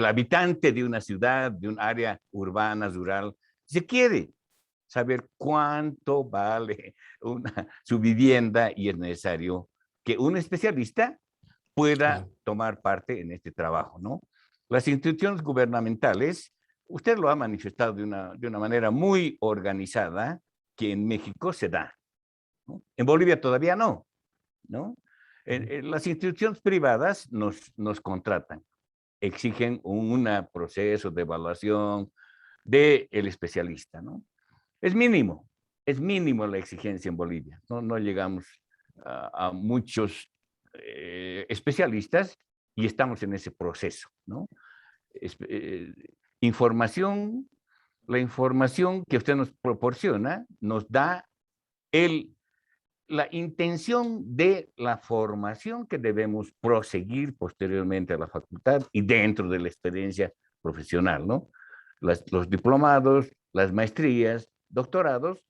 habitante de una ciudad, de un área urbana, rural, se quiere saber cuánto vale su vivienda y es necesario que un especialista pueda tomar parte en este trabajo, ¿no? Las instituciones gubernamentales, usted lo ha manifestado de una manera muy organizada, que en México se da, ¿no? En Bolivia todavía no, ¿no? Las instituciones privadas nos contratan, exigen un proceso de evaluación del especialista, ¿no? Es mínimo la exigencia en Bolivia, no llegamos a muchos especialistas y estamos en ese proceso, ¿no? información, la información que usted nos proporciona nos da la intención de la formación que debemos proseguir posteriormente a la facultad y dentro de la experiencia profesional, ¿no? Los diplomados, las maestrías, doctorados,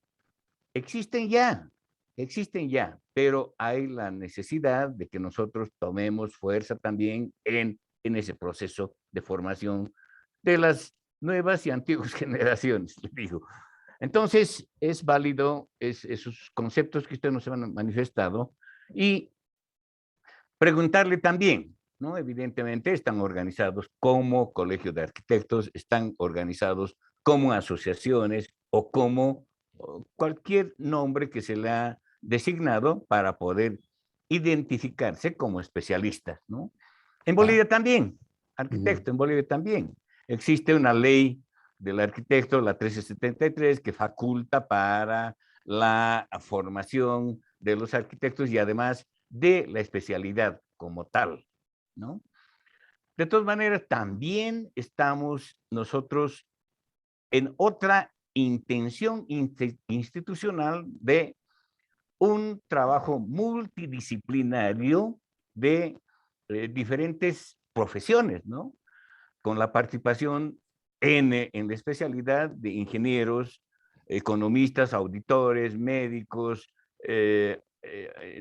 existen ya, pero hay la necesidad de que nosotros tomemos fuerza también en ese proceso de formación de las nuevas y antiguas generaciones, les digo. Entonces, es válido esos conceptos que ustedes nos han manifestado y preguntarle también, ¿no? Evidentemente están organizados como colegio de arquitectos, están organizados como asociaciones o como cualquier nombre que se le ha designado para poder identificarse como especialistas, ¿no? En Bolivia también, arquitecto, en Bolivia también. Existe una ley del arquitecto, la 1373, que faculta para la formación de los arquitectos y además de la especialidad como tal, ¿no? De todas maneras, también estamos nosotros en otra intención institucional de un trabajo multidisciplinario de diferentes profesiones, ¿no? Con la participación en la especialidad de ingenieros, economistas, auditores, médicos,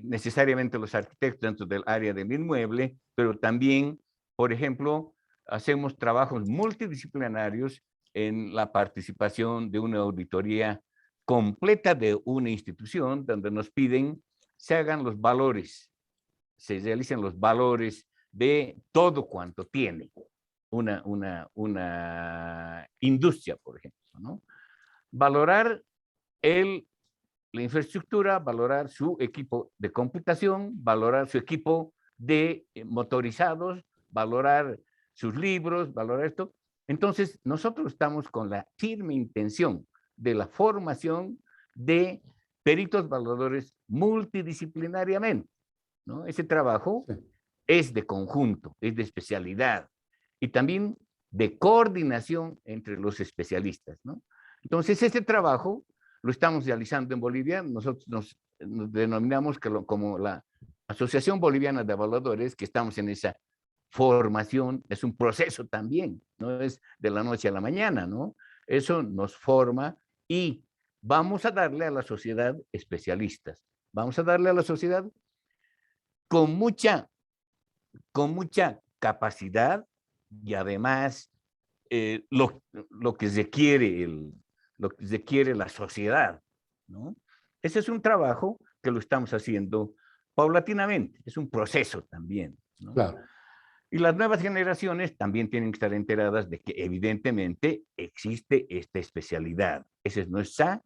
necesariamente los arquitectos dentro del área del inmueble, pero también, por ejemplo, hacemos trabajos multidisciplinarios en la participación de una auditoría completa de una institución donde nos piden se hagan los valores, se realicen los valores de todo cuanto tiene una industria, por ejemplo, ¿no? Valorar la infraestructura, valorar su equipo de computación, valorar su equipo de motorizados, valorar sus libros, valorar esto. Entonces, nosotros estamos con la firme intención de la formación de peritos evaluadores multidisciplinariamente, ¿no? Ese trabajo es de conjunto, es de especialidad y también de coordinación entre los especialistas, ¿no? Entonces, este trabajo lo estamos realizando en Bolivia. Nosotros nos denominamos como la Asociación Boliviana de Evaluadores, que estamos en esa formación. Es un proceso también, no es de la noche a la mañana, ¿no? Eso nos forma y vamos a darle a la sociedad especialistas. Vamos a darle a la sociedad con mucha capacidad y además lo que requiere la sociedad, ¿no? Ese es un trabajo que lo estamos haciendo paulatinamente, es un proceso también, ¿no? Claro. Y las nuevas generaciones también tienen que estar enteradas de que evidentemente existe esta especialidad. Esa es nuestra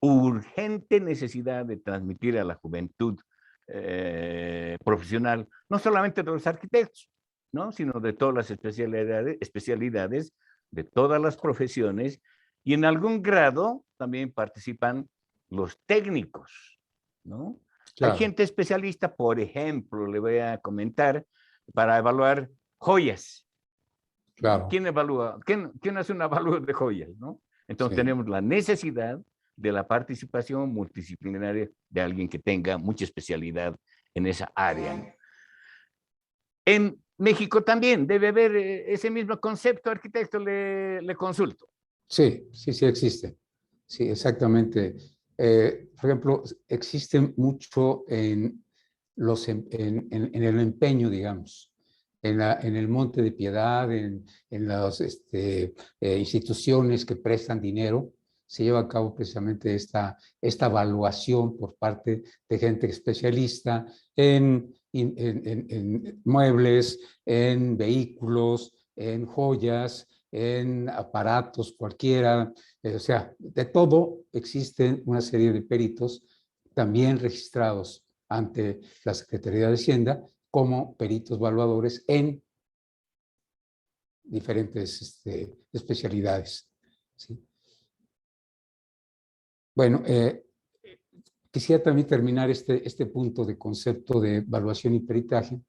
urgente necesidad de transmitir a la juventud profesional, no solamente de los arquitectos, ¿no? Sino de todas las especialidades de todas las profesiones, y en algún grado también participan los técnicos, ¿no? Hay Claro. gente especialista, por ejemplo, le voy a comentar, para evaluar joyas. Claro. ¿Quién evalúa? ¿Quién hace un avalúo de joyas, no? Entonces tenemos la necesidad de la participación multidisciplinaria de alguien que tenga mucha especialidad en esa área. En México también debe haber ese mismo concepto, arquitecto, le consulto. Sí, sí, sí existe. Sí, exactamente. Por ejemplo, existe mucho en el empeño, digamos, en el Monte de Piedad, en las instituciones que prestan dinero. Se lleva a cabo precisamente esta evaluación por parte de gente especialista en muebles, en vehículos, en joyas, en aparatos cualquiera, o sea, de todo existen una serie de peritos también registrados ante la Secretaría de Hacienda como peritos evaluadores en diferentes especialidades, ¿sí? Bueno, quisiera también terminar este punto de concepto de evaluación y peritaje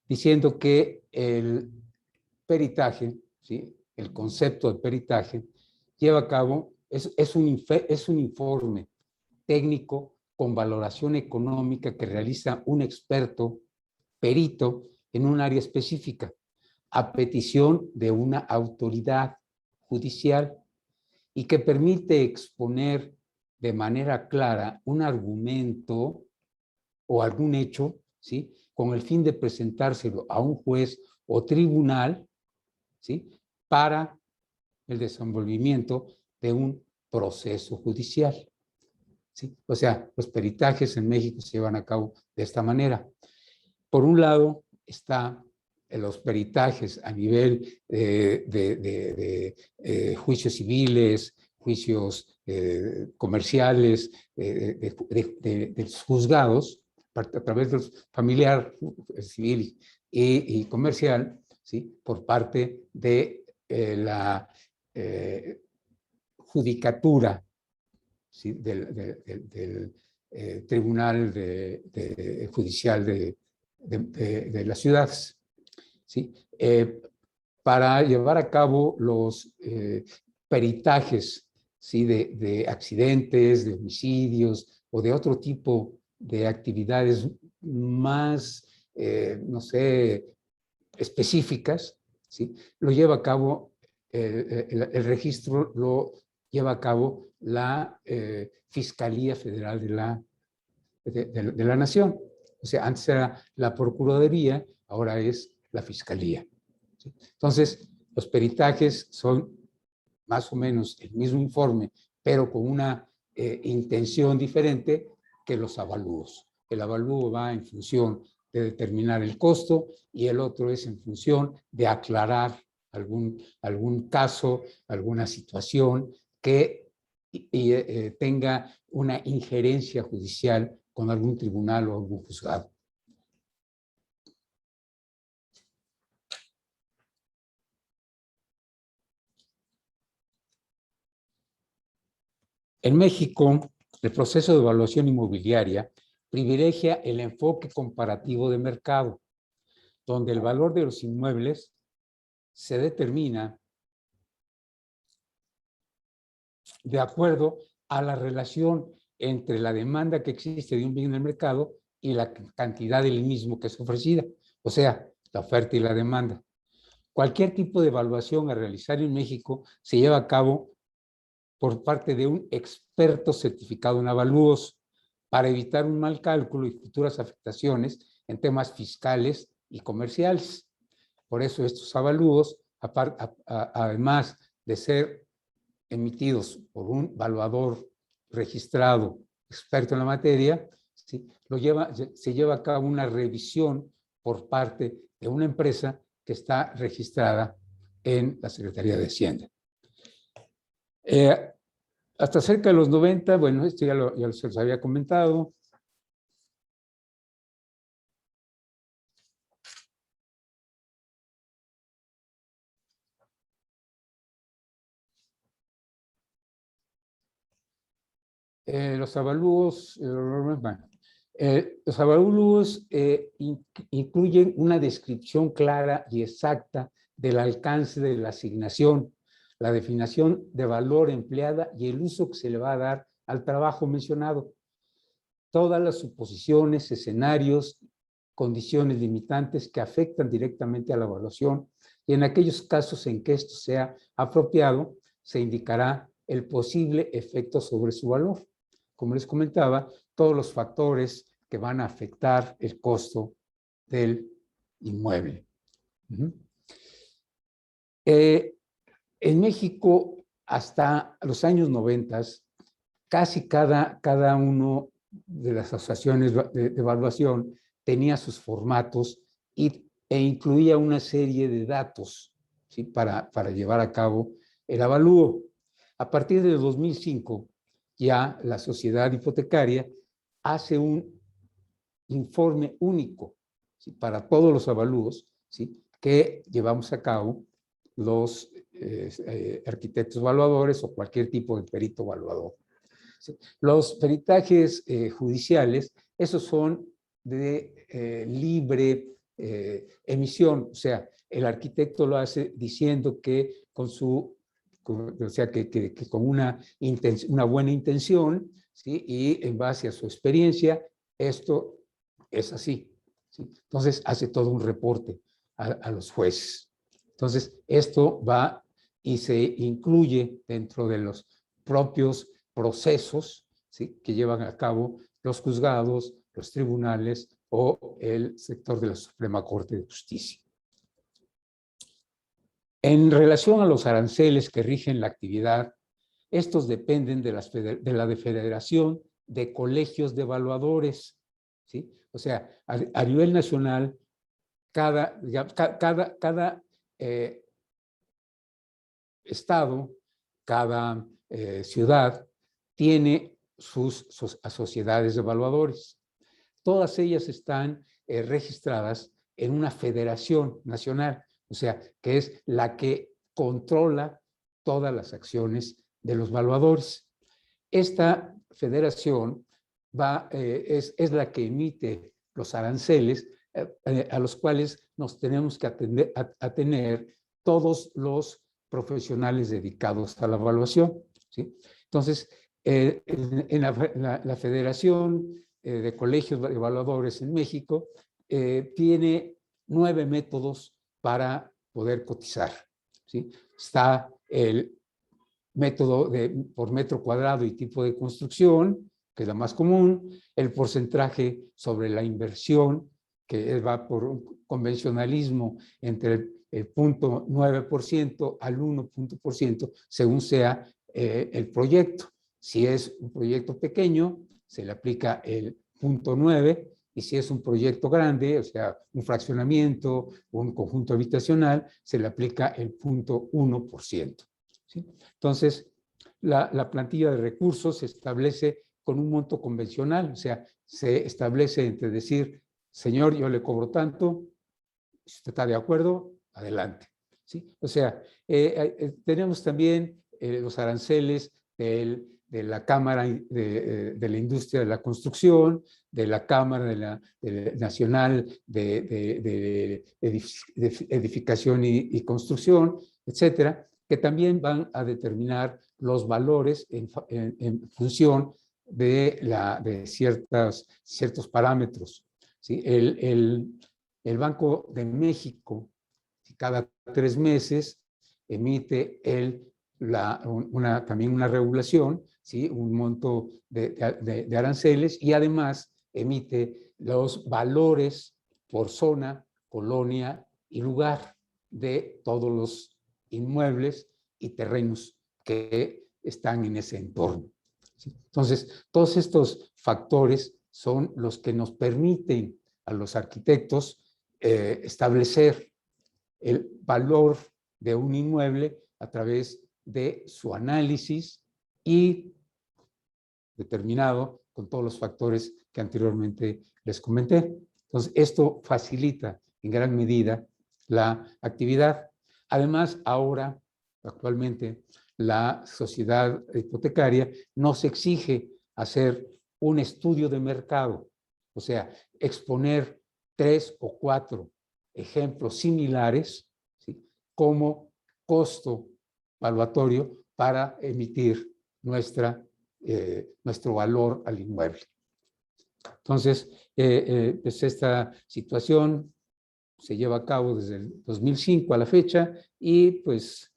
diciendo que el peritaje, ¿sí?, el concepto de peritaje, lleva a cabo, es un informe técnico con valoración económica que realiza un experto perito en un área específica, a petición de una autoridad judicial y que permite exponer de manera clara un argumento o algún hecho, ¿sí?, con el fin de presentárselo a un juez o tribunal, ¿sí?, para el desenvolvimiento de un proceso judicial, ¿sí? O sea, los peritajes en México se llevan a cabo de esta manera. Por un lado está los peritajes a nivel de juicios civiles, juicios comerciales, de los juzgados, a través de los familiar, civil y comercial, ¿sí?, por parte de la judicatura, ¿sí?, del Tribunal Judicial de las ciudades, ¿sí? Para llevar a cabo los peritajes, ¿sí?, de accidentes, de homicidios o de otro tipo de actividades más, no sé, específicas, ¿sí?, lo lleva a cabo, el registro lo lleva a cabo la Fiscalía Federal de la Nación. O sea, antes era la Procuraduría, ahora es la Fiscalía, ¿sí? Entonces, los peritajes son más o menos el mismo informe, pero con una intención diferente que los avalúos. El avalúo va en función de determinar el costo y el otro es en función de aclarar algún caso, alguna situación que tenga una injerencia judicial con algún tribunal o algún juzgado. En México, el proceso de evaluación inmobiliaria privilegia el enfoque comparativo de mercado, donde el valor de los inmuebles se determina de acuerdo a la relación entre la demanda que existe de un bien en el mercado y la cantidad del mismo que es ofrecida, o sea, la oferta y la demanda. Cualquier tipo de evaluación a realizar en México se lleva a cabo por parte de un experto certificado en avalúos para evitar un mal cálculo y futuras afectaciones en temas fiscales y comerciales. Por eso estos avalúos, además de ser emitidos por un evaluador registrado, experto en la materia, ¿sí?, se lleva a cabo una revisión por parte de una empresa que está registrada en la Secretaría de Hacienda. Hasta cerca de los 90, bueno, esto ya se los había comentado. Los avalúos, los avalúos incluyen una descripción clara y exacta del alcance de la asignación, la definición de valor empleada y el uso que se le va a dar al trabajo mencionado. Todas las suposiciones, escenarios, condiciones limitantes que afectan directamente a la evaluación y en aquellos casos en que esto sea apropiado, se indicará el posible efecto sobre su valor. Como les comentaba, todos los factores que van a afectar el costo del inmueble. En México, hasta los años 90, casi cada uno de las asociaciones de evaluación tenía sus formatos e incluía una serie de datos, ¿sí?, para llevar a cabo el avalúo. A partir de 2005, ya la sociedad hipotecaria hace un informe único, ¿sí?, para todos los avalúos, ¿sí?, que llevamos a cabo los arquitectos evaluadores o cualquier tipo de perito evaluador. ¿Sí? Los peritajes judiciales, esos son de libre emisión. O sea, el arquitecto lo hace diciendo que con una buena intención, ¿sí? Y en base a su experiencia, esto es así, ¿sí? Entonces hace todo un reporte a los jueces. Entonces esto va y se incluye dentro de los propios procesos, ¿sí? Que llevan a cabo los juzgados, los tribunales o el sector de la Suprema Corte de Justicia. En relación a los aranceles que rigen la actividad, estos dependen de la Federación de Colegios de Evaluadores, ¿sí? O sea, a nivel nacional, cada estado, cada ciudad tiene sus sociedades de evaluadores. Todas ellas están registradas en una federación nacional, o sea, que es la que controla todas las acciones de los evaluadores. Esta federación es la que emite los aranceles a los cuales nos tenemos que atener todos los profesionales dedicados a la evaluación, ¿sí? Entonces, en la Federación de Colegios de Evaluadores en México tiene 9 métodos para poder cotizar, ¿sí? Está el método por metro cuadrado y tipo de construcción, que es la más común, el porcentaje sobre la inversión, que va por un convencionalismo entre el 0.9% al 1%, según sea el proyecto. Si es un proyecto pequeño, se le aplica el 0.9%, y si es un proyecto grande, o sea, un fraccionamiento o un conjunto habitacional, se le aplica el 0.1%. ¿Sí? Entonces, la plantilla de recursos se establece con un monto convencional, o sea, se establece entre decir, señor, yo le cobro tanto, si usted está de acuerdo, adelante, ¿sí? O sea, tenemos también los aranceles de la Cámara de la Industria de la Construcción, de la Cámara Nacional de Edificación y Construcción, etcétera, que también van a determinar los valores en función de ciertos parámetros, ¿sí? El Banco de México, cada 3 meses, emite también una regulación, ¿sí? Un monto de aranceles, y además emite los valores por zona, colonia y lugar de todos los inmuebles y terrenos que están en ese entorno, ¿sí? Entonces, todos estos factores son los que nos permiten a los arquitectos establecer el valor de un inmueble a través de su análisis y determinado con todos los factores que anteriormente les comenté. Entonces, esto facilita en gran medida la actividad. Además, ahora, actualmente, la sociedad hipotecaria nos exige hacer un estudio de mercado, o sea, exponer 3 o 4 ejemplos similares, ¿sí? Como costo valuatorio para emitir nuestro valor al inmueble. Entonces, pues esta situación se lleva a cabo desde el 2005 a la fecha, y pues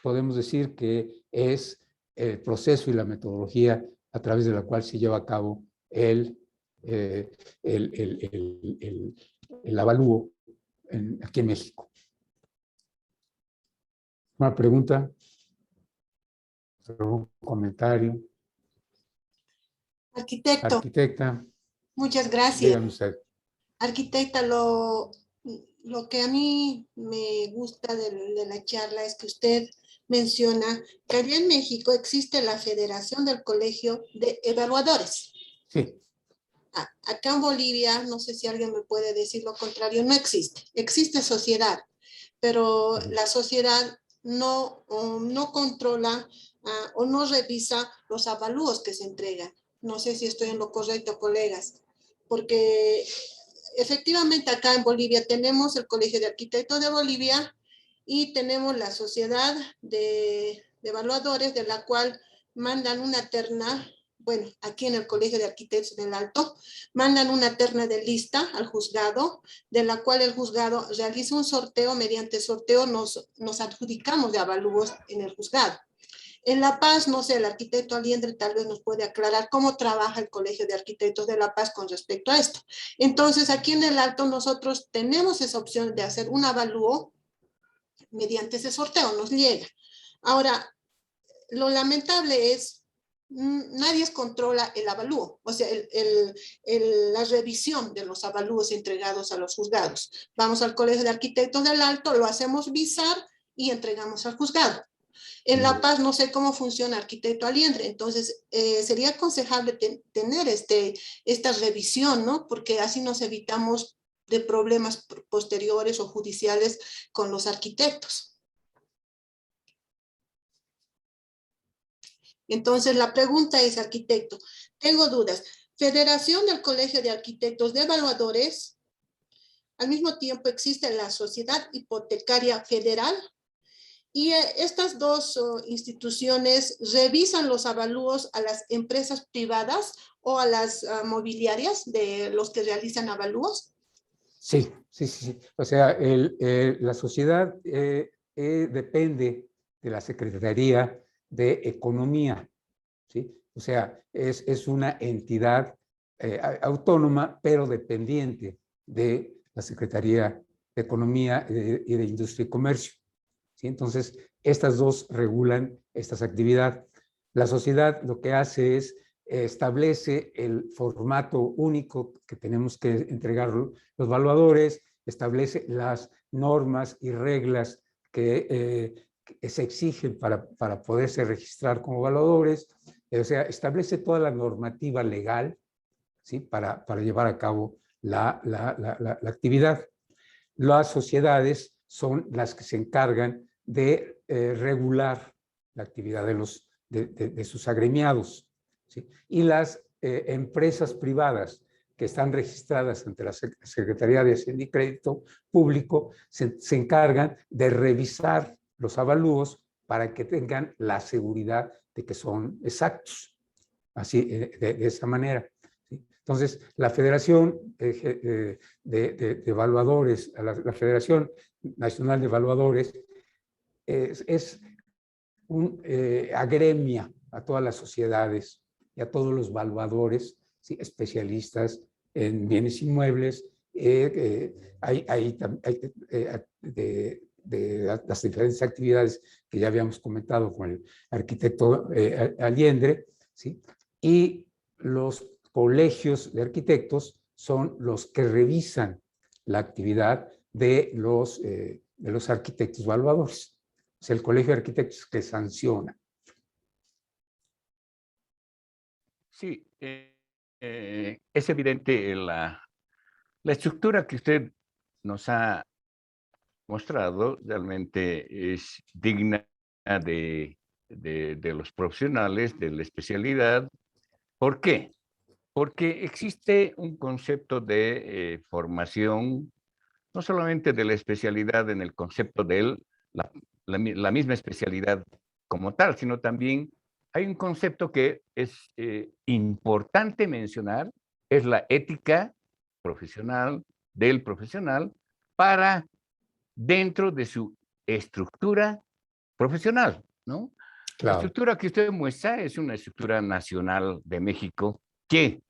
podemos decir que es el proceso y la metodología a través de la cual se lleva a cabo el avalúo aquí en México. ¿Una pregunta? ¿Un comentario? Arquitecto, Arquitecta, muchas gracias. dígame usted. Arquitecta, lo que a mí me gusta de la charla es que usted menciona que allá en México existe la Federación del Colegio de Evaluadores. Sí. Acá en Bolivia, no sé si alguien me puede decir lo contrario, no existe. Existe sociedad, pero la sociedad no controla o no revisa los avalúos que se entregan. No sé si estoy en lo correcto, colegas, porque efectivamente acá en Bolivia tenemos el Colegio de Arquitectos de Bolivia y tenemos la Sociedad de Evaluadores, de la cual mandan una terna. Bueno, aquí en el Colegio de Arquitectos del Alto, mandan una terna de lista al juzgado, de la cual el juzgado realiza un sorteo. Mediante sorteo nos adjudicamos de avalúos en el juzgado. En La Paz, no sé, el arquitecto Aliendre tal vez nos puede aclarar cómo trabaja el Colegio de Arquitectos de La Paz con respecto a esto. Entonces, aquí en el Alto nosotros tenemos esa opción de hacer un avalúo mediante ese sorteo, nos llega. Ahora, lo lamentable es, nadie controla el avalúo, o sea, la revisión de los avalúos entregados a los juzgados. Vamos al Colegio de Arquitectos del Alto, lo hacemos visar y entregamos al juzgado. En La Paz no sé cómo funciona arquitecto Aliendre, entonces sería aconsejable tener esta revisión, ¿no? Porque así nos evitamos de problemas posteriores o judiciales con los arquitectos. Entonces la pregunta es, arquitecto, tengo dudas. Federación del Colegio de Arquitectos de Evaluadores, al mismo tiempo existe la Sociedad Hipotecaria Federal, y estas dos instituciones revisan los avalúos a las empresas privadas o a las mobiliarias de los que realizan avalúos. Sí. O sea, la sociedad depende de la Secretaría de Economía, ¿sí? O sea, es una entidad autónoma, pero dependiente de la Secretaría de Economía y de Industria y Comercio. ¿Sí? Entonces, estas dos regulan estas actividades. La sociedad lo que hace es establece el formato único que tenemos que entregar los evaluadores, establece las normas y reglas que se exigen para poderse registrar como evaluadores, o sea, establece toda la normativa legal, ¿sí? para llevar a cabo la actividad. Las sociedades son las que se encargan de regular la actividad de sus agremiados, ¿sí? Y las empresas privadas que están registradas ante la Secretaría de Hacienda y Crédito Público se encargan de revisar los avalúos para que tengan la seguridad de que son exactos, así de esa manera. Entonces, la Federación de Evaluadores, la Federación Nacional de Evaluadores, agremia a todas las sociedades y a todos los evaluadores, ¿sí? Especialistas en bienes inmuebles, de las diferentes actividades que ya habíamos comentado con el arquitecto Aliendre, ¿sí? Y los colegios de arquitectos son los que revisan la actividad de los arquitectos evaluadores. O sea, el colegio de arquitectos que sanciona. Sí, es evidente la estructura que usted nos ha mostrado, realmente es digna de los profesionales de la especialidad. ¿Por qué? Porque existe un concepto de formación, no solamente de la especialidad en el concepto de la misma especialidad como tal, sino también hay un concepto que es importante mencionar, es la ética profesional del profesional para dentro de su estructura profesional, ¿no? Claro. La estructura que usted muestra es una estructura nacional de México que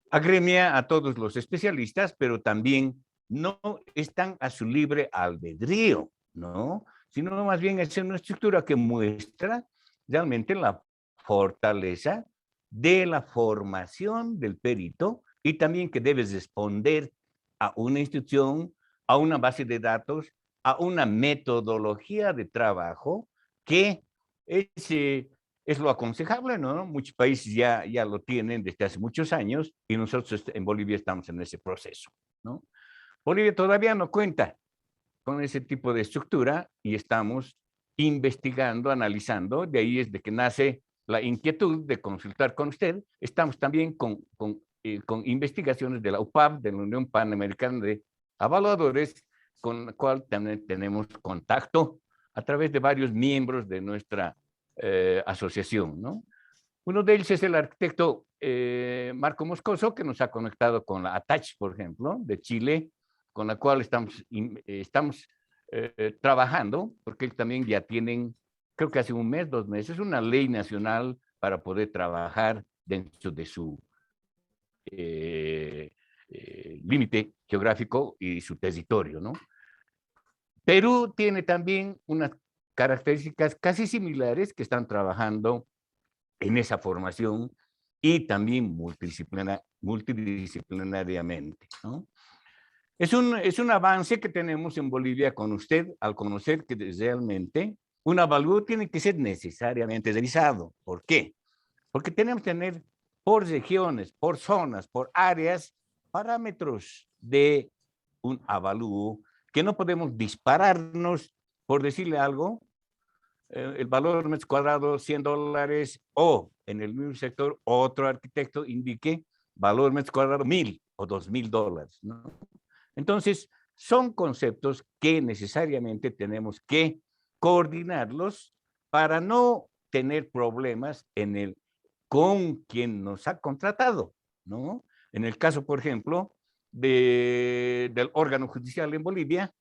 agremia a todos los especialistas, pero también no están a su libre albedrío, ¿no? Sino más bien es una estructura que muestra realmente la fortaleza de la formación del perito y también que debes responder a una institución, a una base de datos, a una metodología de trabajo que es lo aconsejable, ¿no? Muchos países ya lo tienen desde hace muchos años y nosotros en Bolivia estamos en ese proceso, ¿no? Bolivia todavía no cuenta con ese tipo de estructura y estamos investigando, analizando, de ahí es de que nace la inquietud de consultar con usted. Estamos también con con investigaciones de la UPAV, de la Unión Panamericana de Evaluadores, con la cual también tenemos contacto a través de varios miembros de nuestra asociación, ¿no? Uno de ellos es el arquitecto Marco Moscoso, que nos ha conectado con la ATACH, por ejemplo, de Chile, con la cual estamos trabajando, porque también ya tienen, creo que hace un mes, 2 meses, una ley nacional para poder trabajar dentro de su límite geográfico y su territorio, ¿no? Perú tiene también unas características casi similares que están trabajando en esa formación y también multidisciplinariamente, ¿no? Es un avance que tenemos en Bolivia con usted al conocer que realmente un avalúo tiene que ser necesariamente revisado. ¿Por qué? Porque tenemos que tener por regiones, por zonas, por áreas, parámetros de un avalúo que no podemos dispararnos por decirle algo, el valor metro cuadrado $100 o en el mismo sector otro arquitecto indique valor metro cuadrado $1,000 o $2,000, ¿no? Entonces, son conceptos que necesariamente tenemos que coordinarlos para no tener problemas con quien nos ha contratado, ¿no? En el caso, por ejemplo, del órgano judicial en Bolivia,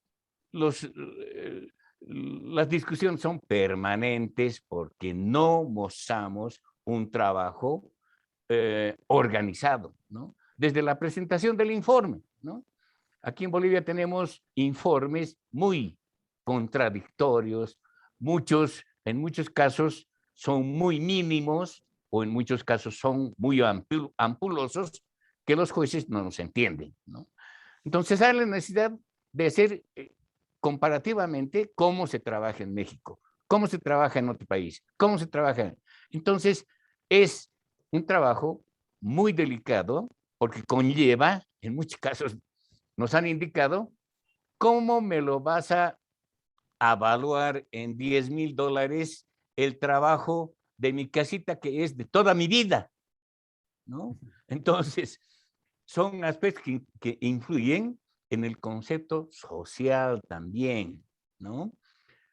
las discusiones son permanentes porque no mostramos un trabajo organizado, ¿no? Desde la presentación del informe, ¿no? Aquí en Bolivia tenemos informes muy contradictorios, en muchos casos son muy mínimos o en muchos casos son muy ampulosos que los jueces no nos entienden, ¿no? Entonces hay la necesidad de hacer comparativamente cómo se trabaja en México, cómo se trabaja en otro país, cómo se trabaja. Entonces es un trabajo muy delicado porque conlleva, en muchos casos nos han indicado, ¿cómo me lo vas a evaluar en $10,000 el trabajo de mi casita que es de toda mi vida? ¿No? Entonces, son aspectos que influyen en el concepto social también, ¿no?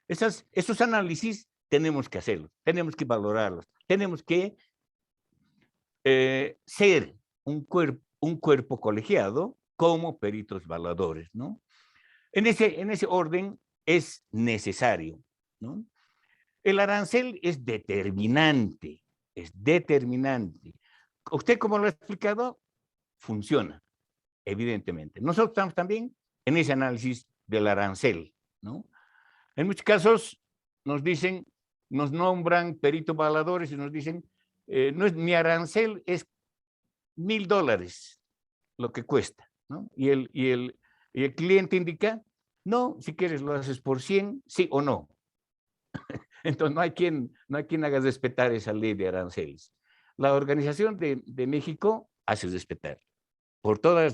Esos análisis tenemos que hacerlos, tenemos que valorarlos, tenemos que ser un cuerpo colegiado como peritos evaluadores, ¿no? En ese orden es necesario, ¿no? El arancel es determinante, es determinante. Usted, como lo ha explicado, funciona, evidentemente. Nosotros estamos también en ese análisis del arancel, ¿no? En muchos casos nos nombran peritos evaluadores y nos dicen, mi arancel es $1,000 lo que cuesta, ¿no? Y el cliente indica, no, si quieres lo haces por 100, sí o no. Entonces no hay quien haga respetar esa ley de aranceles. La Organización de México hace respetar. Por toda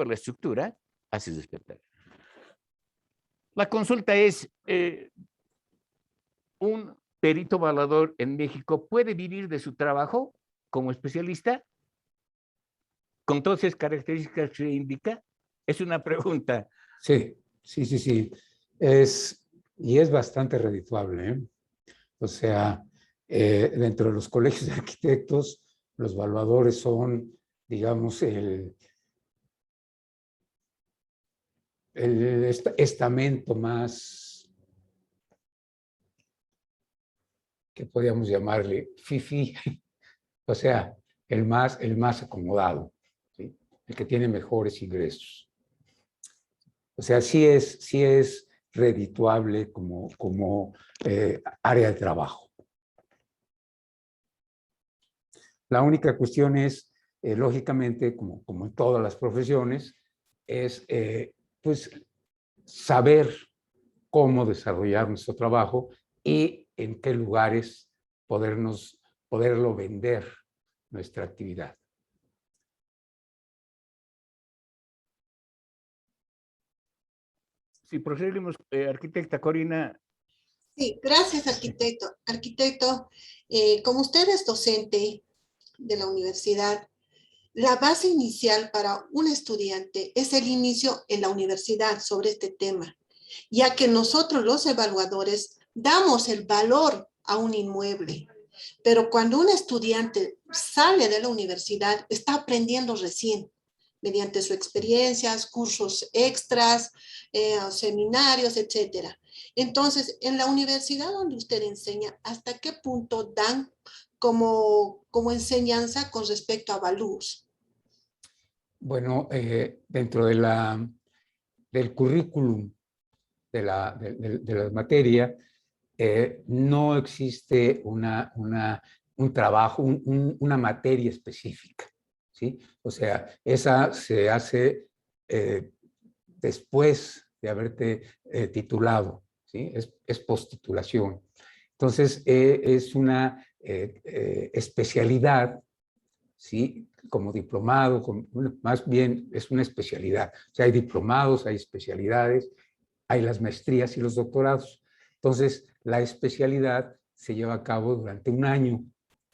la estructura, hace respetar. La consulta es, ¿un perito evaluador en México puede vivir de su trabajo como especialista? ¿Con todas esas características que indica? Es una pregunta. Sí. Es bastante redituable, ¿eh? O sea, dentro de los colegios de arquitectos, los evaluadores son, digamos, el estamento más, que podríamos llamarle fifí, o sea, el más acomodado, ¿sí? El que tiene mejores ingresos. O sea, sí es redituable como área de trabajo. La única cuestión es, lógicamente, como en todas las profesiones, es pues saber cómo desarrollar nuestro trabajo y en qué lugares poderlo vender nuestra actividad. Si procedemos, arquitecta Corina. Sí, gracias, arquitecto. Arquitecto, como usted es docente de la universidad, la base inicial para un estudiante es el inicio en la universidad sobre este tema, ya que nosotros los evaluadores damos el valor a un inmueble. Pero cuando un estudiante sale de la universidad, está aprendiendo recién, mediante sus experiencias, cursos extras, seminarios, etc. Entonces, en la universidad donde usted enseña, ¿hasta qué punto dan como enseñanza con respecto a valores? Bueno, dentro del currículum de la materia, no existe un trabajo, una materia específica, ¿sí? O sea, esa se hace después de haberte titulado, ¿sí? Es post-titulación. Entonces, es una especialidad, ¿sí? Como diplomado, más bien es una especialidad. O sea, hay diplomados, hay especialidades, hay las maestrías y los doctorados. Entonces, la especialidad se lleva a cabo durante un año,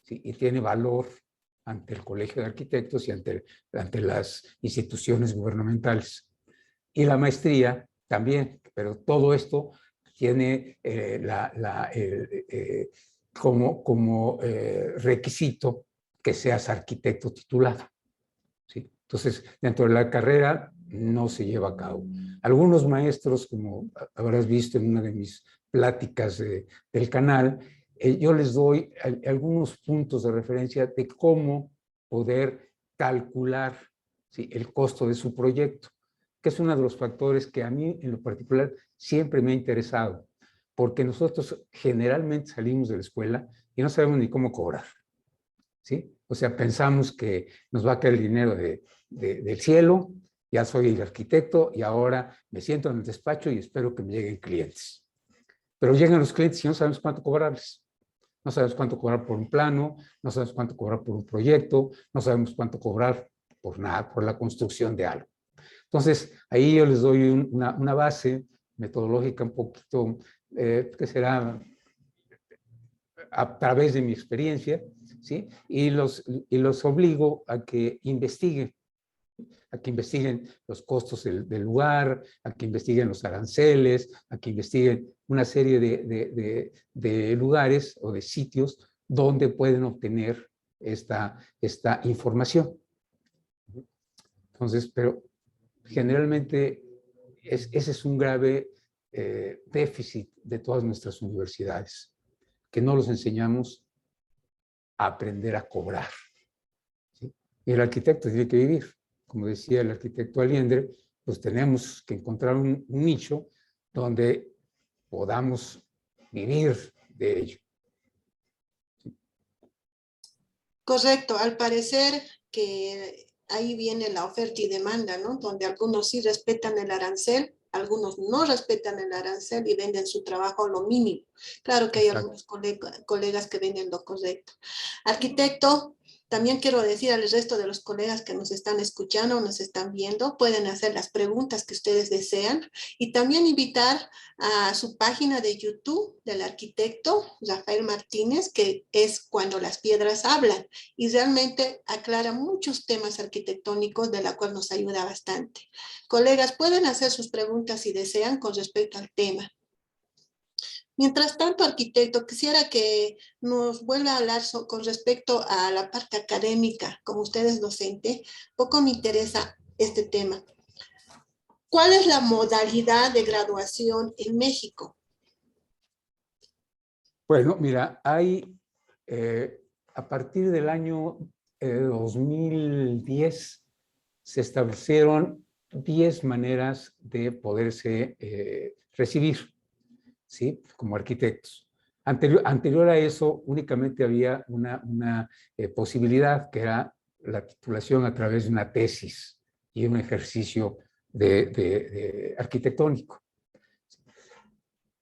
¿sí? Y tiene valor ante el Colegio de Arquitectos y ante las instituciones gubernamentales. Y la maestría también, pero todo esto tiene como requisito que seas arquitecto titulado, ¿sí? Entonces, dentro de la carrera no se lleva a cabo. Algunos maestros, como habrás visto en una de mis pláticas del canal, yo les doy algunos puntos de referencia de cómo poder calcular, ¿sí?, el costo de su proyecto, que es uno de los factores que a mí en lo particular siempre me ha interesado, porque nosotros generalmente salimos de la escuela y no sabemos ni cómo cobrar, ¿sí? O sea, pensamos que nos va a caer el dinero del cielo, ya soy el arquitecto y ahora me siento en el despacho y espero que me lleguen clientes. Pero llegan los clientes y no sabemos cuánto cobrarles. No sabemos cuánto cobrar por un plano, no sabemos cuánto cobrar por un proyecto, no sabemos cuánto cobrar por nada, por la construcción de algo. Entonces, ahí yo les doy una base metodológica un poquito, que será a través de mi experiencia, ¿sí? Y los obligo a que investiguen los costos del lugar, a que investiguen los aranceles, a que investiguen una serie de lugares o de sitios donde pueden obtener esta información. Entonces, pero generalmente ese es un grave déficit de todas nuestras universidades, que no los enseñamos a aprender a cobrar, ¿sí? Y el arquitecto tiene que vivir. Como decía el arquitecto Aliendre, pues tenemos que encontrar un nicho donde podamos vivir de ello. Correcto, al parecer que ahí viene la oferta y demanda, ¿no? Donde algunos sí respetan el arancel, algunos no respetan el arancel y venden su trabajo a lo mínimo. Claro que hay algunos colegas que venden lo correcto. Arquitecto, también quiero decir al resto de los colegas que nos están escuchando, nos están viendo, pueden hacer las preguntas que ustedes desean y también invitar a su página de YouTube del arquitecto Rafael Martínez, que es Cuando las piedras hablan, y realmente aclara muchos temas arquitectónicos de la cual nos ayuda bastante. Colegas, pueden hacer sus preguntas si desean con respecto al tema. Mientras tanto, arquitecto, quisiera que nos vuelva a hablar con respecto a la parte académica. Como usted es docente, poco me interesa este tema. ¿Cuál es la modalidad de graduación en México? Bueno, mira, hay a partir del año 2010 se establecieron 10 maneras de poderse recibir, ¿sí?, como arquitectos. Anterior a eso, únicamente había una posibilidad, que era la titulación a través de una tesis y un ejercicio de arquitectónico.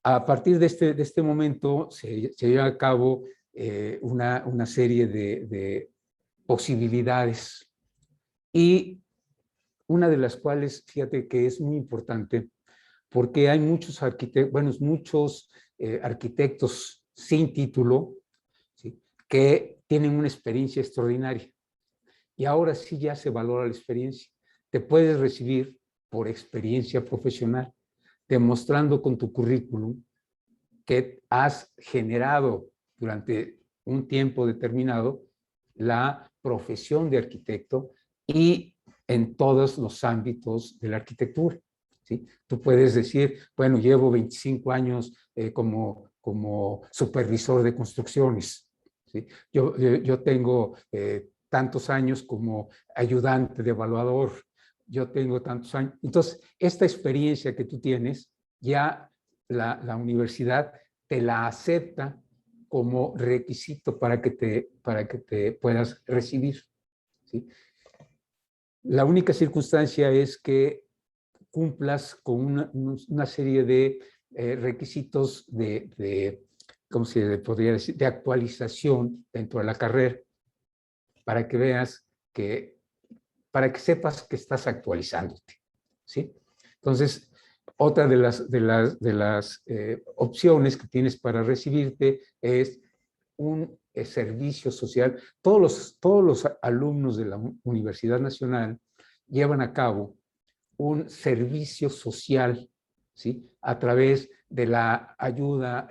A partir de este momento se lleva a cabo una serie de posibilidades, y una de las cuales, fíjate que es muy importante, porque hay muchos arquitectos sin título, ¿sí?, que tienen una experiencia extraordinaria. y ahora sí ya se valora la experiencia. Te puedes recibir por experiencia profesional, demostrando con tu currículum que has generado durante un tiempo determinado la profesión de arquitecto y en todos los ámbitos de la arquitectura. ¿Sí? Tú puedes decir, bueno, llevo 25 años como supervisor de construcciones. ¿Sí? Yo tengo tantos años como ayudante de evaluador. Yo tengo tantos años. Entonces, esta experiencia que tú tienes, ya la universidad te la acepta como requisito para que te puedas recibir. ¿Sí? La única circunstancia es que cumplas con una serie de requisitos ¿cómo se podría decir?, de actualización dentro de la carrera, para que veas para que sepas que estás actualizándote. ¿Sí? Entonces, otra de las opciones que tienes para recibirte es un servicio social. Todos los alumnos de la Universidad Nacional llevan a cabo un servicio social, ¿sí? A través de la ayuda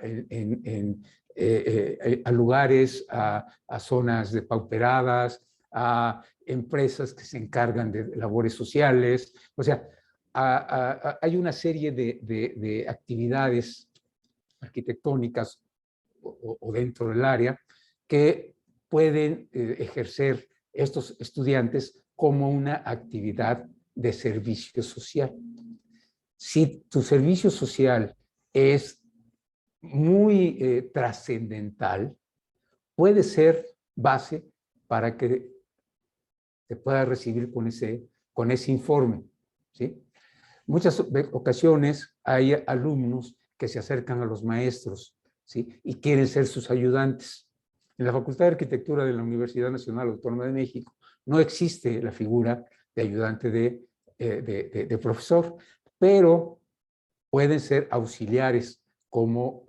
a lugares, a zonas depauperadas, a empresas que se encargan de labores sociales. O sea, hay una serie de actividades arquitectónicas o dentro del área que pueden ejercer estos estudiantes como una actividad de servicio social. Si tu servicio social es muy trascendental, puede ser base para que te puedas recibir con ese informe. ¿Sí? Muchas ocasiones hay alumnos que se acercan a los maestros, ¿sí? Y quieren ser sus ayudantes. En la Facultad de Arquitectura de la Universidad Nacional Autónoma de México no existe la figura de ayudante de profesor, pero pueden ser auxiliares como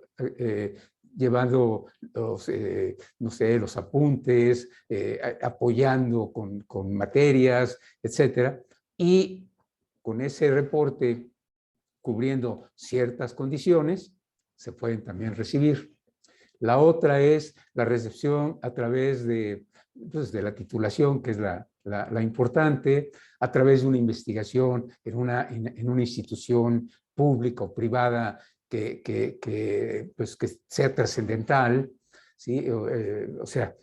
llevando no sé, los apuntes, apoyando con materias, etcétera. Y con ese reporte cubriendo ciertas condiciones, se pueden también recibir. La otra es la recepción a través de la titulación, que es la importante, a través de una investigación en una institución pública o privada que sea trascendental, ¿sí? O sea,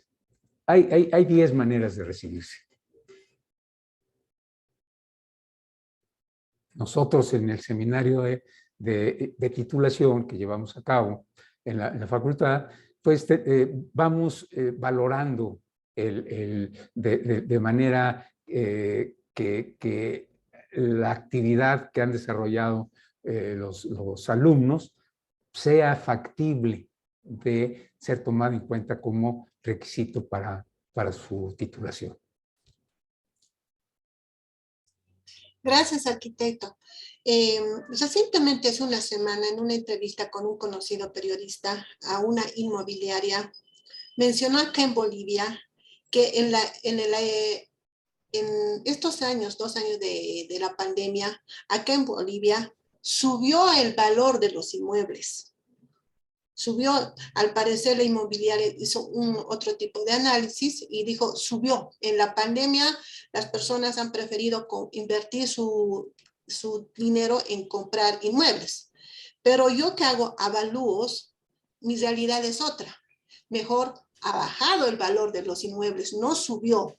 hay 10 maneras de recibirse. Nosotros en el seminario de titulación que llevamos a cabo en la facultad, pues vamos valorando de manera que la actividad que han desarrollado los alumnos sea factible de ser tomada en cuenta como requisito para su titulación. Gracias, arquitecto. Recientemente, hace una semana, en una entrevista con un conocido periodista a una inmobiliaria, mencionó acá en Bolivia que en estos años, 2 años de la pandemia, acá en Bolivia subió el valor de los inmuebles. Subió, al parecer la inmobiliaria hizo otro tipo de análisis y dijo, subió. En la pandemia las personas han preferido invertir su dinero en comprar inmuebles. Pero yo que hago avalúos, mi realidad es otra. Mejor ha bajado el valor de los inmuebles, no subió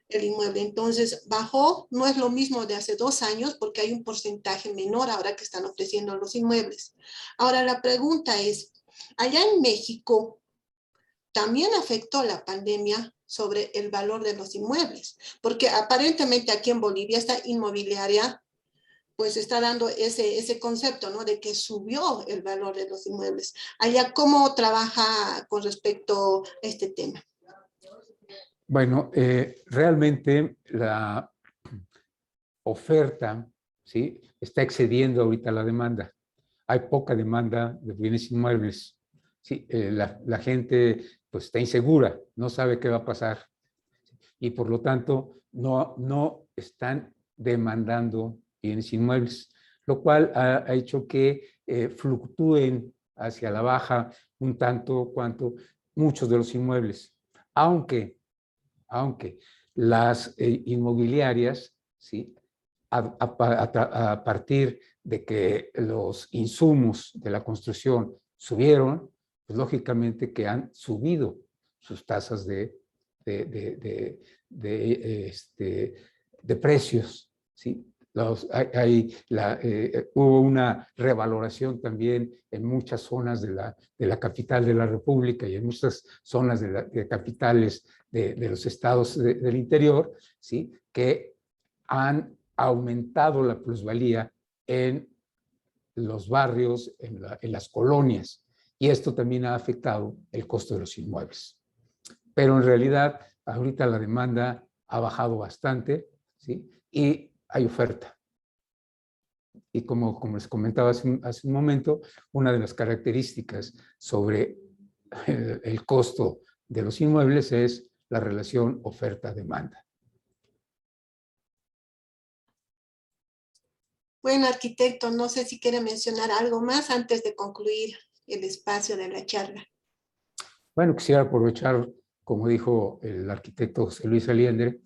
el inmueble. Entonces bajó, no es lo mismo de hace 2 años porque hay un porcentaje menor ahora que están ofreciendo los inmuebles. Ahora la pregunta es, allá en México también afectó la pandemia sobre el valor de los inmuebles, porque aparentemente aquí en Bolivia esta inmobiliaria pues está dando ese concepto, ¿no? De que subió el valor de los inmuebles. Allá, ¿cómo trabaja con respecto a este tema? Bueno, realmente la oferta, ¿sí?, está excediendo ahorita la demanda. Hay poca demanda de bienes inmuebles. ¿Sí? La gente pues está insegura, no sabe qué va a pasar. y por lo tanto no están demandando bienes inmuebles, lo cual ha hecho que fluctúen hacia la baja un tanto cuanto muchos de los inmuebles, aunque las inmobiliarias, ¿sí? A partir de que los insumos de la construcción subieron, pues lógicamente que han subido sus tasas de precios, ¿sí? Hubo una revaloración también en muchas zonas de la capital de la República y en muchas zonas de capitales de los estados del interior, ¿sí? Que han aumentado la plusvalía en los barrios, en las colonias, y esto también ha afectado el costo de los inmuebles. Pero en realidad, ahorita la demanda ha bajado bastante, ¿sí? Y hay oferta. Y como les comentaba hace un momento, una de las características sobre el costo de los inmuebles es la relación oferta-demanda. Bueno, arquitecto, no sé si quiere mencionar algo más antes de concluir el espacio de la charla. Bueno, quisiera aprovechar, como dijo el arquitecto José Luis Aliendre,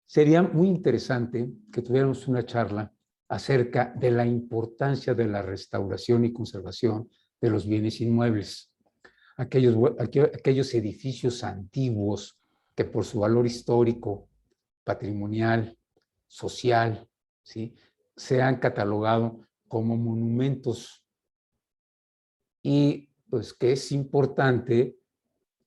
sería muy interesante que tuviéramos una charla acerca de la importancia de la restauración y conservación de los bienes inmuebles. Aquellos edificios antiguos que por su valor histórico, patrimonial, social, ¿sí? Se han catalogado como monumentos, y pues que es importante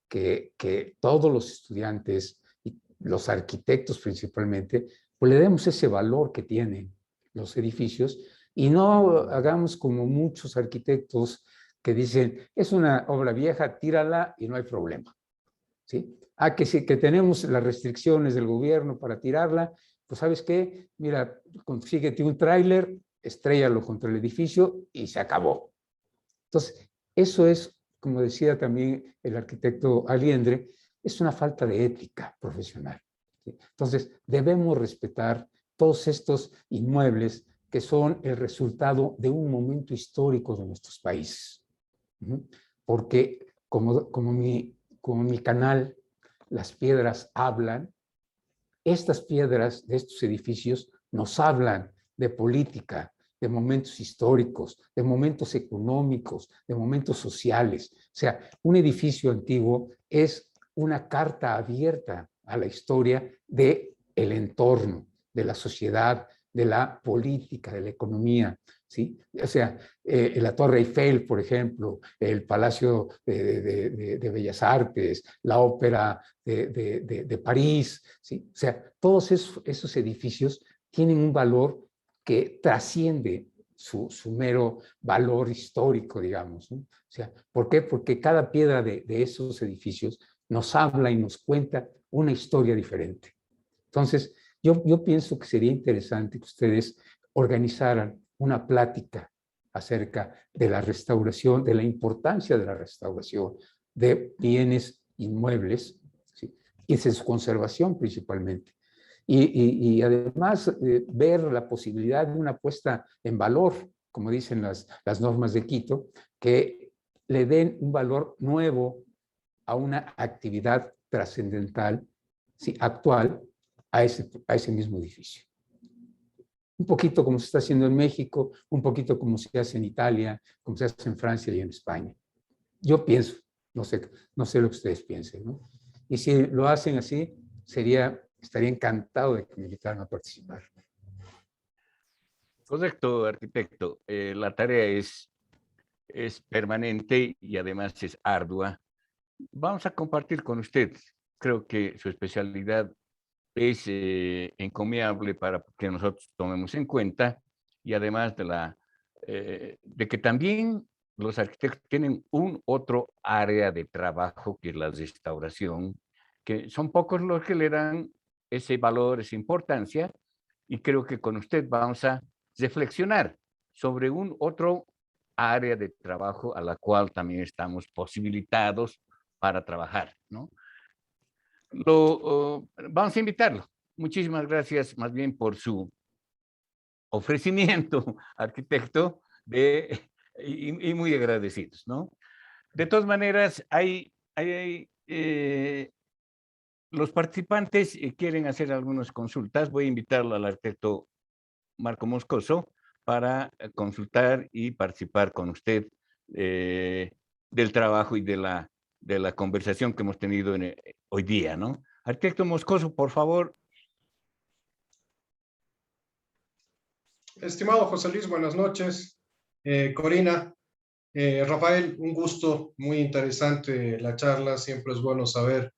que todos los estudiantes y los arquitectos principalmente, pues le demos ese valor que tienen los edificios y no hagamos como muchos arquitectos que dicen, es una obra vieja, tírala y no hay problema, ¿sí? Sí, que tenemos las restricciones del gobierno para tirarla, pues ¿sabes qué? Mira, consíguete un tráiler, estréllalo contra el edificio y se acabó. Entonces, eso es, como decía también el arquitecto Aliendre, es una falta de ética profesional, ¿sí? Entonces, debemos respetar todos estos inmuebles que son el resultado de un momento histórico de nuestros países. Porque como mi canal, Las Piedras Hablan, estas piedras de estos edificios nos hablan de política, de momentos históricos, de momentos económicos, de momentos sociales. O sea, un edificio antiguo es una carta abierta a la historia del entorno, de la sociedad, de la política, de la economía, ¿sí? O sea, la Torre Eiffel, por ejemplo, el Palacio de Bellas Artes, la Ópera de París, ¿sí? O sea, todos esos edificios tienen un valor que trasciende su mero valor histórico, digamos, ¿no? O sea, ¿por qué? Porque cada piedra de esos edificios nos habla y nos cuenta una historia diferente. Entonces, yo pienso que sería interesante que ustedes organizaran una plática acerca de la restauración, de la importancia de la restauración de bienes inmuebles, ¿sí? Y de su conservación principalmente. Y además ver la posibilidad de una puesta en valor, como dicen las normas de Quito, que le den un valor nuevo a una actividad trascendental, ¿sí? Actual, a ese mismo edificio. Un poquito como se está haciendo en México, un poquito como se hace en Italia, como se hace en Francia y en España. Yo pienso, no sé lo que ustedes piensen, ¿no? Y si lo hacen así, estaría encantado de que me invitaran a participar. Correcto, arquitecto. La tarea es permanente y además es ardua. Vamos a compartir con usted. Creo que su especialidad es encomiable para que nosotros tomemos en cuenta, y además de que también los arquitectos tienen un otro área de trabajo que es la restauración, que son pocos los que le dan ese valor, esa importancia, y creo que con usted vamos a reflexionar sobre un otro área de trabajo a la cual también estamos posibilitados para trabajar, ¿no? vamos a invitarlo. Muchísimas gracias más bien por su ofrecimiento, arquitecto, y muy agradecidos, ¿no? De todas maneras, los participantes quieren hacer algunas consultas. Voy a invitarlo al arquitecto Marco Moscoso para consultar y participar con usted del trabajo y de la conversación que hemos tenido hoy día, ¿no? Arquitecto Moscoso, por favor. Estimado José Luis, buenas noches. Corina, Rafael, un gusto, muy interesante la charla. Siempre es bueno saber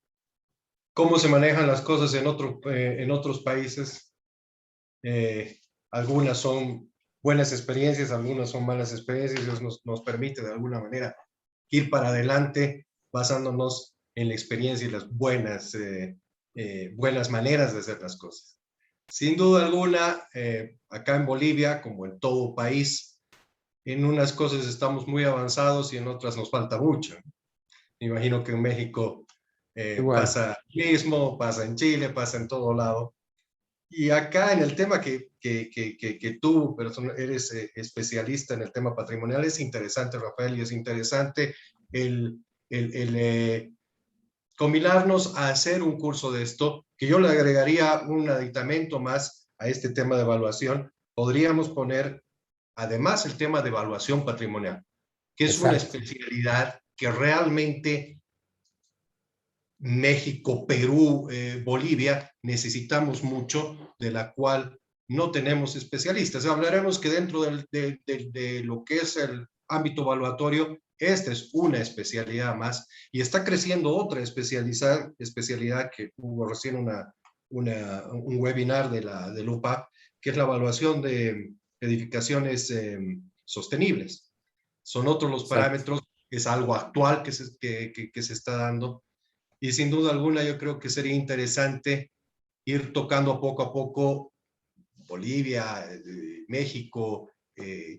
cómo se manejan las cosas en otros países. Algunas son buenas experiencias, algunas son malas experiencias. Dios nos permite de alguna manera ir para adelante basándonos en la experiencia y las buenas maneras de hacer las cosas. Sin duda alguna, acá en Bolivia, como en todo país, en unas cosas estamos muy avanzados y en otras nos falta mucho. Me imagino que en México pasa lo mismo, pasa en Chile, pasa en todo lado. Y acá en el tema que tú eres especialista en el tema patrimonial, es interesante, Rafael, y es interesante el combinarnos a hacer un curso de esto, que yo le agregaría un aditamento más a este tema de evaluación. Podríamos poner además el tema de evaluación patrimonial, que es una especialidad que realmente México, Perú, Bolivia necesitamos mucho, de la cual no tenemos especialistas. Hablaremos que dentro de lo que es el ámbito evaluatorio, esta es una especialidad más y está creciendo otra especialidad que hubo recién un webinar de UPAP, que es la evaluación de edificaciones sostenibles. Son otros los parámetros, es algo actual que se está dando. Y sin duda alguna yo creo que sería interesante ir tocando poco a poco Bolivia, México,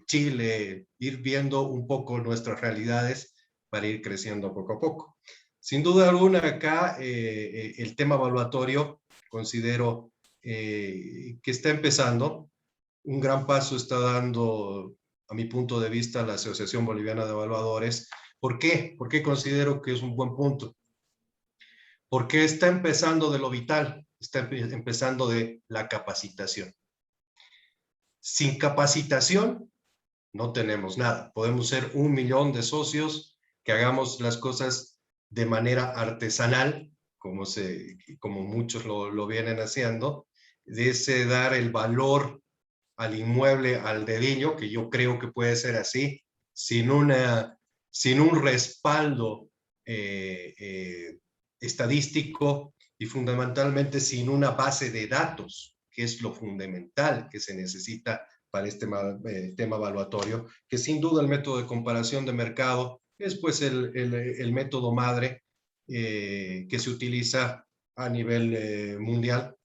Chile, ir viendo un poco nuestras realidades para ir creciendo poco a poco. Sin duda alguna acá el tema evaluatorio considero que está empezando. Un gran paso está dando, a mi punto de vista, la Asociación Boliviana de Evaluadores. ¿Por qué? Porque considero que es un buen punto. Porque está empezando de lo vital, está empezando de la capacitación. Sin capacitación no tenemos nada. Podemos ser 1 millón de socios que hagamos las cosas de manera artesanal, como muchos lo vienen haciendo, de ese dar el valor al inmueble al dedillo, que yo creo que puede ser así, sin un respaldo estadístico y fundamentalmente sin una base de datos, que es lo fundamental que se necesita para este tema evaluatorio, que sin duda el método de comparación de mercado es pues el método madre que se utiliza a nivel mundial.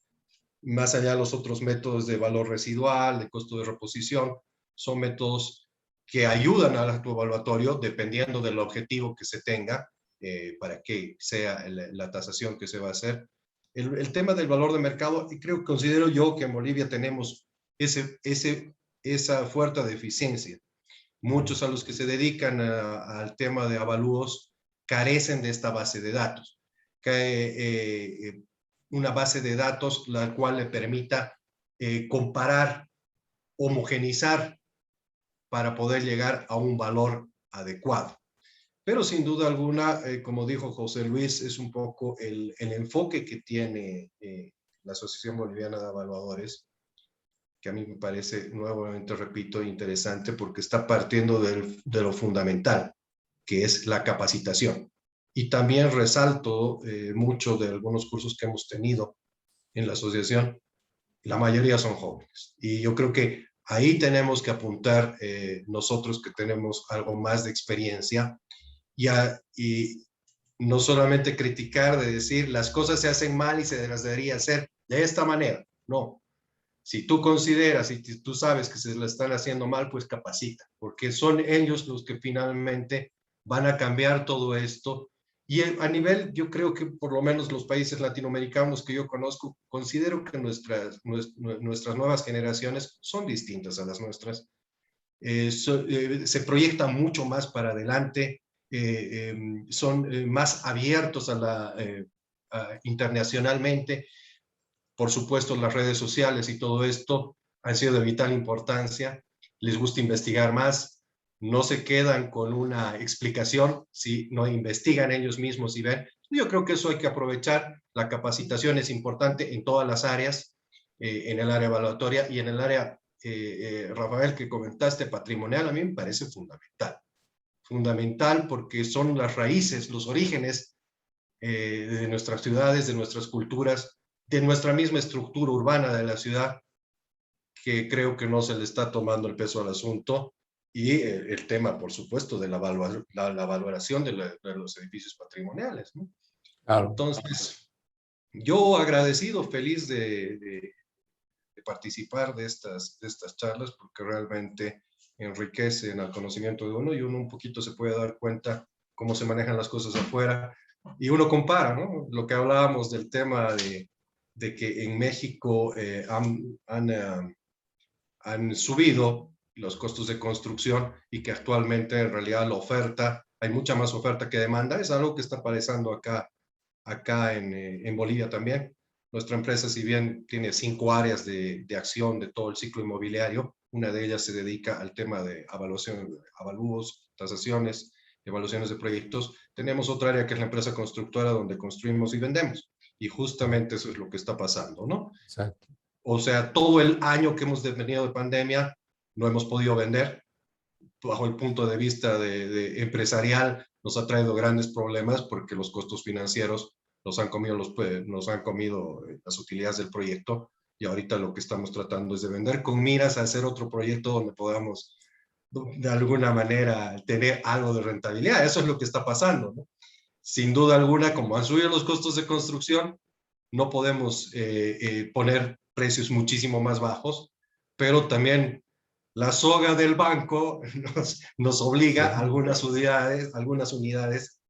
Más allá de los otros métodos de valor residual, de costo de reposición, son métodos que ayudan al acto evaluatorio dependiendo del objetivo que se tenga para que sea la tasación que se va a hacer. El tema del valor de mercado, y considero yo que en Bolivia tenemos esa fuerte deficiencia. Muchos a los que se dedican al tema de avalúos carecen de esta base de datos. Una base de datos la cual le permita comparar, homogenizar para poder llegar a un valor adecuado. Pero sin duda alguna, como dijo José Luis, es un poco el enfoque que tiene la Asociación Boliviana de Evaluadores, que a mí me parece, nuevamente repito, interesante porque está partiendo de lo fundamental, que es la capacitación. Y también resalto mucho de algunos cursos que hemos tenido en la asociación, la mayoría son jóvenes. Y yo creo que ahí tenemos que apuntar nosotros que tenemos algo más de experiencia y no solamente criticar, de decir las cosas se hacen mal y se las debería hacer de esta manera. No. Si tú consideras y tú sabes que se la están haciendo mal, pues capacita, porque son ellos los que finalmente van a cambiar todo esto Y a nivel, yo creo que por lo menos los países latinoamericanos que yo conozco, considero que nuestras nuevas generaciones son distintas a las nuestras. Se proyectan mucho más para adelante, son más abiertos internacionalmente. Por supuesto, las redes sociales y todo esto han sido de vital importancia. Les gusta investigar más, no se quedan con una explicación, si no investigan ellos mismos y ven. Yo creo que eso hay que aprovechar. La capacitación es importante en todas las áreas, en el área evaluatoria y en el área, Rafael, que comentaste, patrimonial, a mí me parece fundamental. Fundamental porque son las raíces, los orígenes de nuestras ciudades, de nuestras culturas, de nuestra misma estructura urbana de la ciudad, que creo que no se le está tomando el peso al asunto, y el tema, por supuesto, de la valoración de los edificios patrimoniales, ¿no? Claro. Entonces, yo agradecido, feliz de participar de estas charlas, porque realmente enriquecen el conocimiento de uno, y uno un poquito se puede dar cuenta cómo se manejan las cosas afuera, y uno compara, ¿no? Lo que hablábamos del tema de que en México han subido los costos de construcción, y que actualmente en realidad la oferta, hay mucha más oferta que demanda. Es algo que está pasando acá en Bolivia también. Nuestra empresa, si bien tiene 5 áreas de acción de todo el ciclo inmobiliario, una de ellas se dedica al tema de avalúos, tasaciones, evaluaciones de proyectos. Tenemos otra área que es la empresa constructora, donde construimos y vendemos. Y justamente eso es lo que está pasando, ¿no? Exacto. O sea, todo el año que hemos venido de pandemia no hemos podido vender. Bajo el punto de vista de empresarial, nos ha traído grandes problemas, porque los costos financieros nos han comido las utilidades del proyecto, y ahorita lo que estamos tratando es de vender con miras a hacer otro proyecto donde podamos de alguna manera tener algo de rentabilidad. Eso es lo que está pasando, ¿no? Sin duda alguna, como han subido los costos de construcción, no podemos poner precios muchísimo más bajos, pero también la soga del banco nos obliga a algunas unidades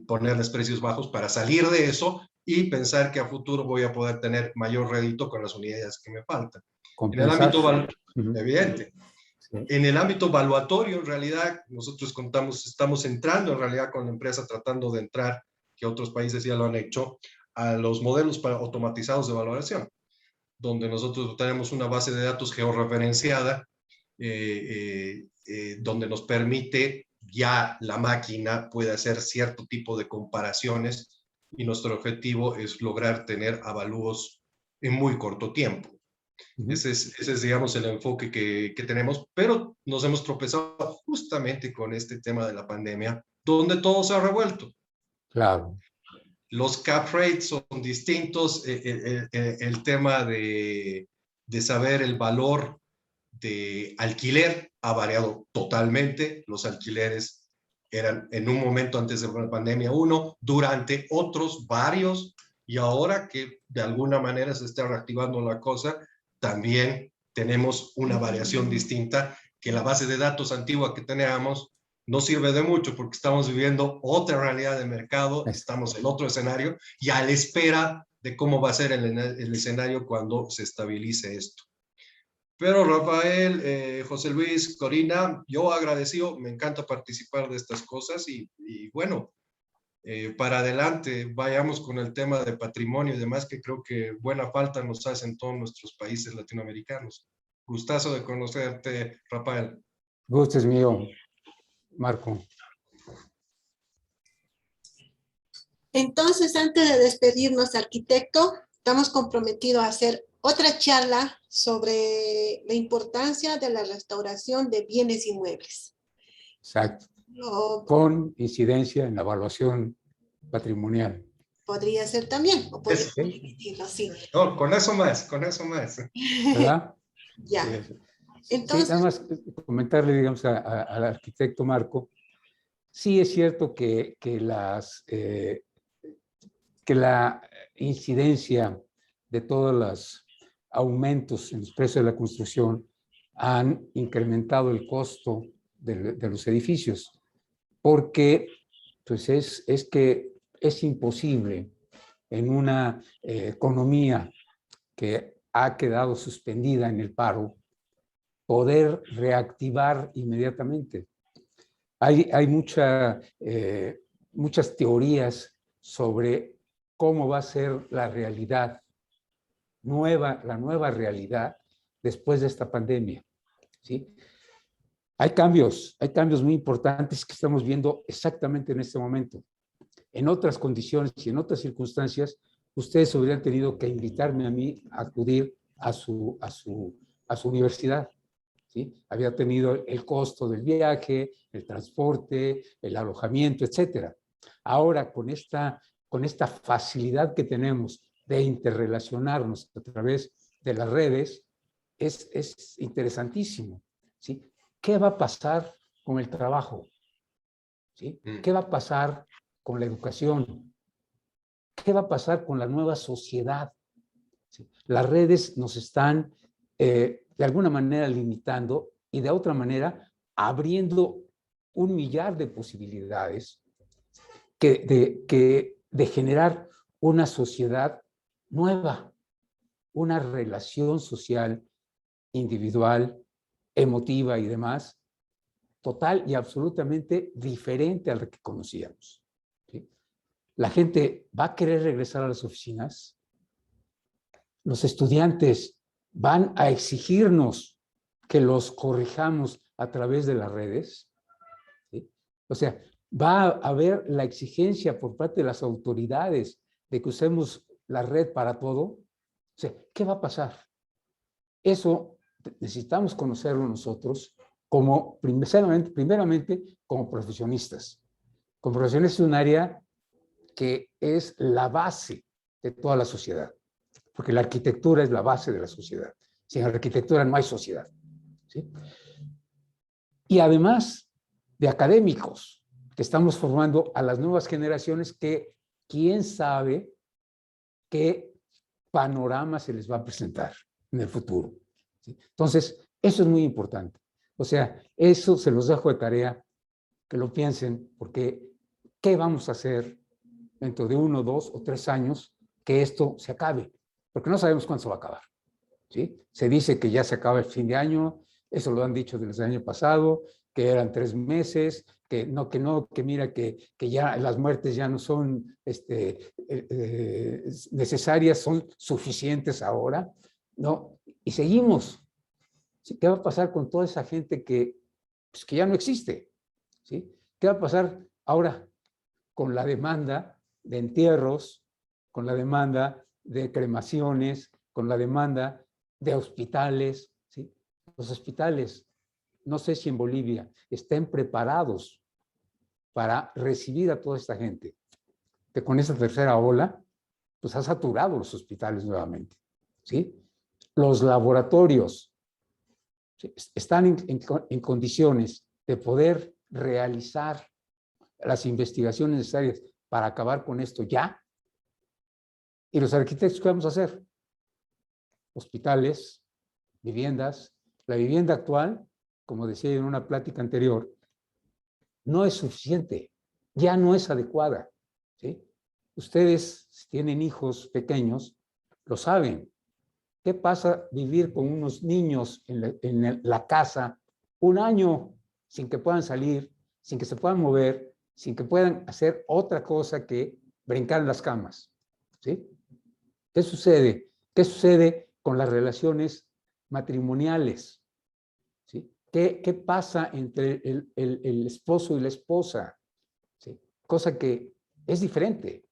ponerles precios bajos para salir de eso y pensar que a futuro voy a poder tener mayor rédito con las unidades que me faltan. En el ámbito evidente. Sí. En el ámbito valuatorio, en realidad, nosotros estamos entrando en realidad con la empresa, tratando de entrar, que otros países ya lo han hecho, a los modelos automatizados de valoración, donde nosotros tenemos una base de datos georreferenciada, donde nos permite, ya la máquina puede hacer cierto tipo de comparaciones, y nuestro objetivo es lograr tener avalúos en muy corto tiempo. Ese es, digamos, el enfoque que tenemos, pero nos hemos tropezado justamente con este tema de la pandemia, donde todo se ha revuelto. Claro. Los cap rates son distintos, el tema de saber el valor de alquiler ha variado totalmente. Los alquileres eran en un momento antes de la pandemia uno, durante otros varios, y ahora que de alguna manera se está reactivando la cosa, también tenemos una variación distinta, que la base de datos antigua que teníamos no sirve de mucho, porque estamos viviendo otra realidad de mercado, estamos en otro escenario, y a la espera de cómo va a ser el escenario cuando se estabilice esto. Pero Rafael, José Luis, Corina, yo agradecido, me encanta participar de estas cosas, y bueno, para adelante, vayamos con el tema de patrimonio y demás, que creo que buena falta nos hace en todos nuestros países latinoamericanos. Gustazo de conocerte, Rafael. Gusto es mío, Marco. Entonces, antes de despedirnos, arquitecto, estamos comprometidos a hacer otra charla sobre la importancia de la restauración de bienes inmuebles. Exacto. Con incidencia en la evaluación patrimonial. Podría ser también, o podemos dividirlo, sí. No, con eso más. ¿Verdad? Ya. Sí. Entonces, sí, nada más comentarle, digamos, al arquitecto Marco, sí es cierto que la incidencia de todos los aumentos en los precios de la construcción han incrementado el costo de los edificios, porque pues es que es imposible en una economía que ha quedado suspendida en el paro poder reactivar inmediatamente. Hay muchas teorías sobre cómo va a ser la realidad la nueva realidad después de esta pandemia, ¿sí? Hay cambios muy importantes que estamos viendo exactamente en este momento. En otras condiciones y en otras circunstancias, ustedes hubieran tenido que invitarme a mí a acudir a su universidad, ¿sí? Había tenido el costo del viaje, el transporte, el alojamiento, etcétera. Ahora, con esta facilidad que tenemos de interrelacionarnos a través de las redes, es interesantísimo, ¿sí? ¿Qué va a pasar con el trabajo? ¿Sí? ¿Qué va a pasar con la educación? ¿Qué va a pasar con la nueva sociedad? ¿Sí? Las redes nos están, de alguna manera, limitando y de otra manera abriendo un millar de posibilidades de generar una sociedad nueva, una relación social, individual, emotiva y demás, total y absolutamente diferente a la que conocíamos, ¿sí? La gente va a querer regresar a las oficinas. Los estudiantes van a exigirnos que los corrijamos a través de las redes, ¿sí? O sea, va a haber la exigencia por parte de las autoridades de que usemos la red para todo. O sea, ¿qué va a pasar? Eso necesitamos conocerlo nosotros como, primeramente, como profesionistas. Como profesionistas es un área que es la base de toda la sociedad, porque la arquitectura es la base de la sociedad. Sin arquitectura no hay sociedad, ¿sí? Y además de académicos, que estamos formando a las nuevas generaciones que quién sabe qué panorama se les va a presentar en el futuro, ¿sí? Entonces, eso es muy importante. O sea, eso se los dejo de tarea, que lo piensen, porque ¿qué vamos a hacer dentro de 1, 2 o 3 años que esto se acabe? Porque no sabemos cuándo se va a acabar, ¿sí? Se dice que ya se acaba el fin de año, eso lo han dicho desde el año pasado, que eran 3 meses, que mira que ya las muertes ya no son necesarias, son suficientes ahora, ¿no? Y seguimos. ¿Sí? ¿Qué va a pasar con toda esa gente que ya no existe? ¿Sí? ¿Qué va a pasar ahora con la demanda de entierros, con la demanda de cremaciones, con la demanda de hospitales? ¿Sí? Los hospitales, no sé si en Bolivia estén preparados para recibir a toda esta gente, que con esta tercera ola, pues ha saturado los hospitales nuevamente, ¿sí? Los laboratorios, ¿sí?, están en condiciones de poder realizar las investigaciones necesarias para acabar con esto ya. ¿Y los arquitectos qué vamos a hacer? Hospitales, viviendas. La vivienda actual, como decía en una plática anterior, no es suficiente, ya no es adecuada, ¿sí? Ustedes, si tienen hijos pequeños, lo saben. ¿Qué pasa vivir con unos niños en la casa 1 año sin que puedan salir, sin que se puedan mover, sin que puedan hacer otra cosa que brincar en las camas? ¿Sí? ¿Qué sucede? ¿Qué sucede con las relaciones matrimoniales? ¿Sí? ¿Qué pasa entre el esposo y la esposa? ¿Sí? Cosa que es diferente.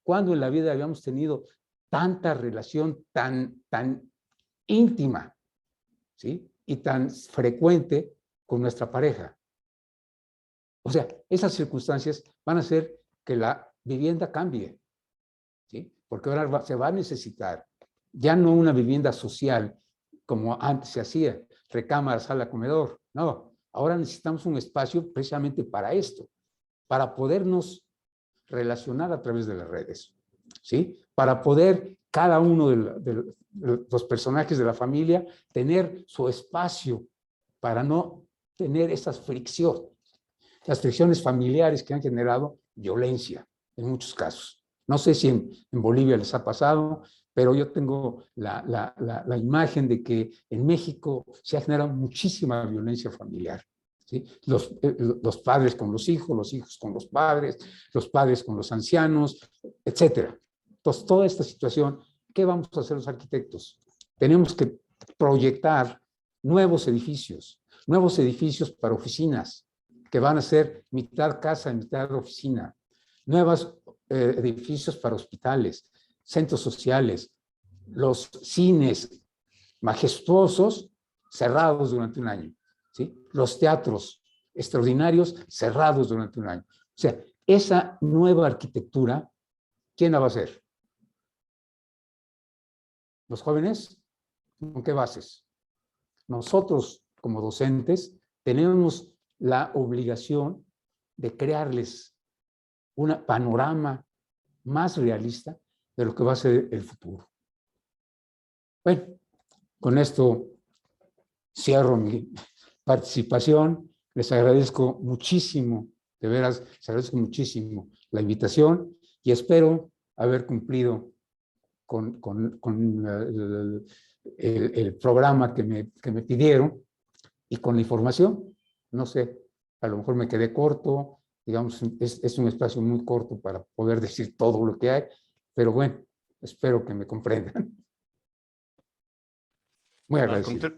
¿Cuándo en la vida habíamos tenido tanta relación tan íntima, ¿sí?, y tan frecuente con nuestra pareja? O sea, esas circunstancias van a hacer que la vivienda cambie, ¿sí? Porque ahora se va a necesitar ya no una vivienda social como antes se hacía, recámara, sala, comedor. No, ahora necesitamos un espacio precisamente para esto, para podernos relacionar a través de las redes, ¿sí? Para poder cada uno de los personajes de la familia tener su espacio para no tener esas fricciones, las fricciones familiares que han generado violencia, en muchos casos. No sé si en Bolivia les ha pasado, pero yo tengo la imagen de que en México se ha generado muchísima violencia familiar. ¿Sí? Los padres con los hijos con los padres con los ancianos, etcétera. Entonces, toda esta situación, ¿qué vamos a hacer los arquitectos? Tenemos que proyectar nuevos edificios para oficinas, que van a ser mitad casa y mitad oficina, nuevos edificios para hospitales, centros sociales, los cines majestuosos cerrados durante un año, ¿sí? Los teatros extraordinarios cerrados durante un año. O sea, esa nueva arquitectura, ¿quién la va a hacer? ¿Los jóvenes? ¿Con qué bases? Nosotros, como docentes, tenemos la obligación de crearles un panorama más realista de lo que va a ser el futuro. Bueno, con esto cierro mi participación. Les agradezco muchísimo, de veras, les agradezco muchísimo la invitación y espero haber cumplido con el programa que me pidieron y con la información. No sé, a lo mejor me quedé corto, digamos, es un espacio muy corto para poder decir todo lo que hay, pero bueno, espero que me comprendan. Muy agradecido.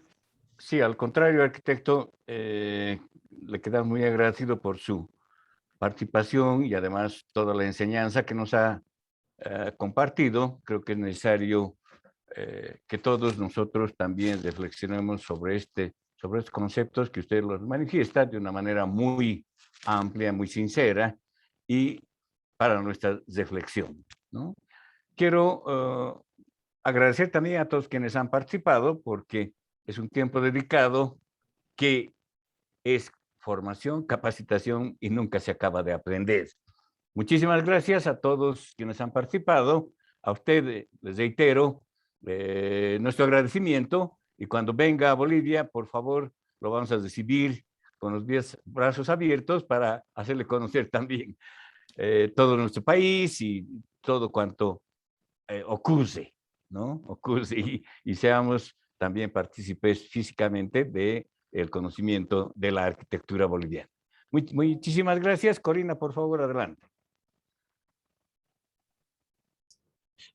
Sí, al contrario, arquitecto, le quedamos muy agradecido por su participación y además toda la enseñanza que nos ha compartido. Creo que es necesario que todos nosotros también reflexionemos sobre estos conceptos que usted los manifiesta de una manera muy amplia, muy sincera y para nuestra reflexión, ¿no? Quiero agradecer también a todos quienes han participado porque es un tiempo dedicado que es formación, capacitación y nunca se acaba de aprender. Muchísimas gracias a todos quienes han participado. A usted les reitero nuestro agradecimiento y cuando venga a Bolivia, por favor, lo vamos a recibir con los brazos abiertos para hacerle conocer también todo nuestro país y todo cuanto ocurre, ¿no? Ocurre y seamos también partícipes físicamente del conocimiento de la arquitectura boliviana. Muchísimas gracias. Corina, por favor, adelante.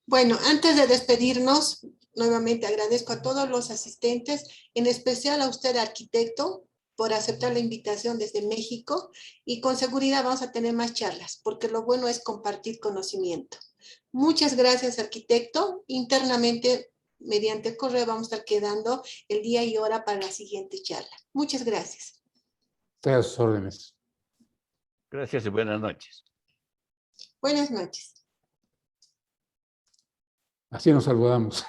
Bueno, antes de despedirnos, nuevamente agradezco a todos los asistentes, en especial a usted, arquitecto, por aceptar la invitación desde México y con seguridad vamos a tener más charlas, porque lo bueno es compartir conocimiento. Muchas gracias, arquitecto. Internamente, mediante correo, vamos a estar quedando el día y hora para la siguiente charla. Muchas gracias. Estoy a sus órdenes. Gracias y buenas noches. Buenas noches. Así nos saludamos.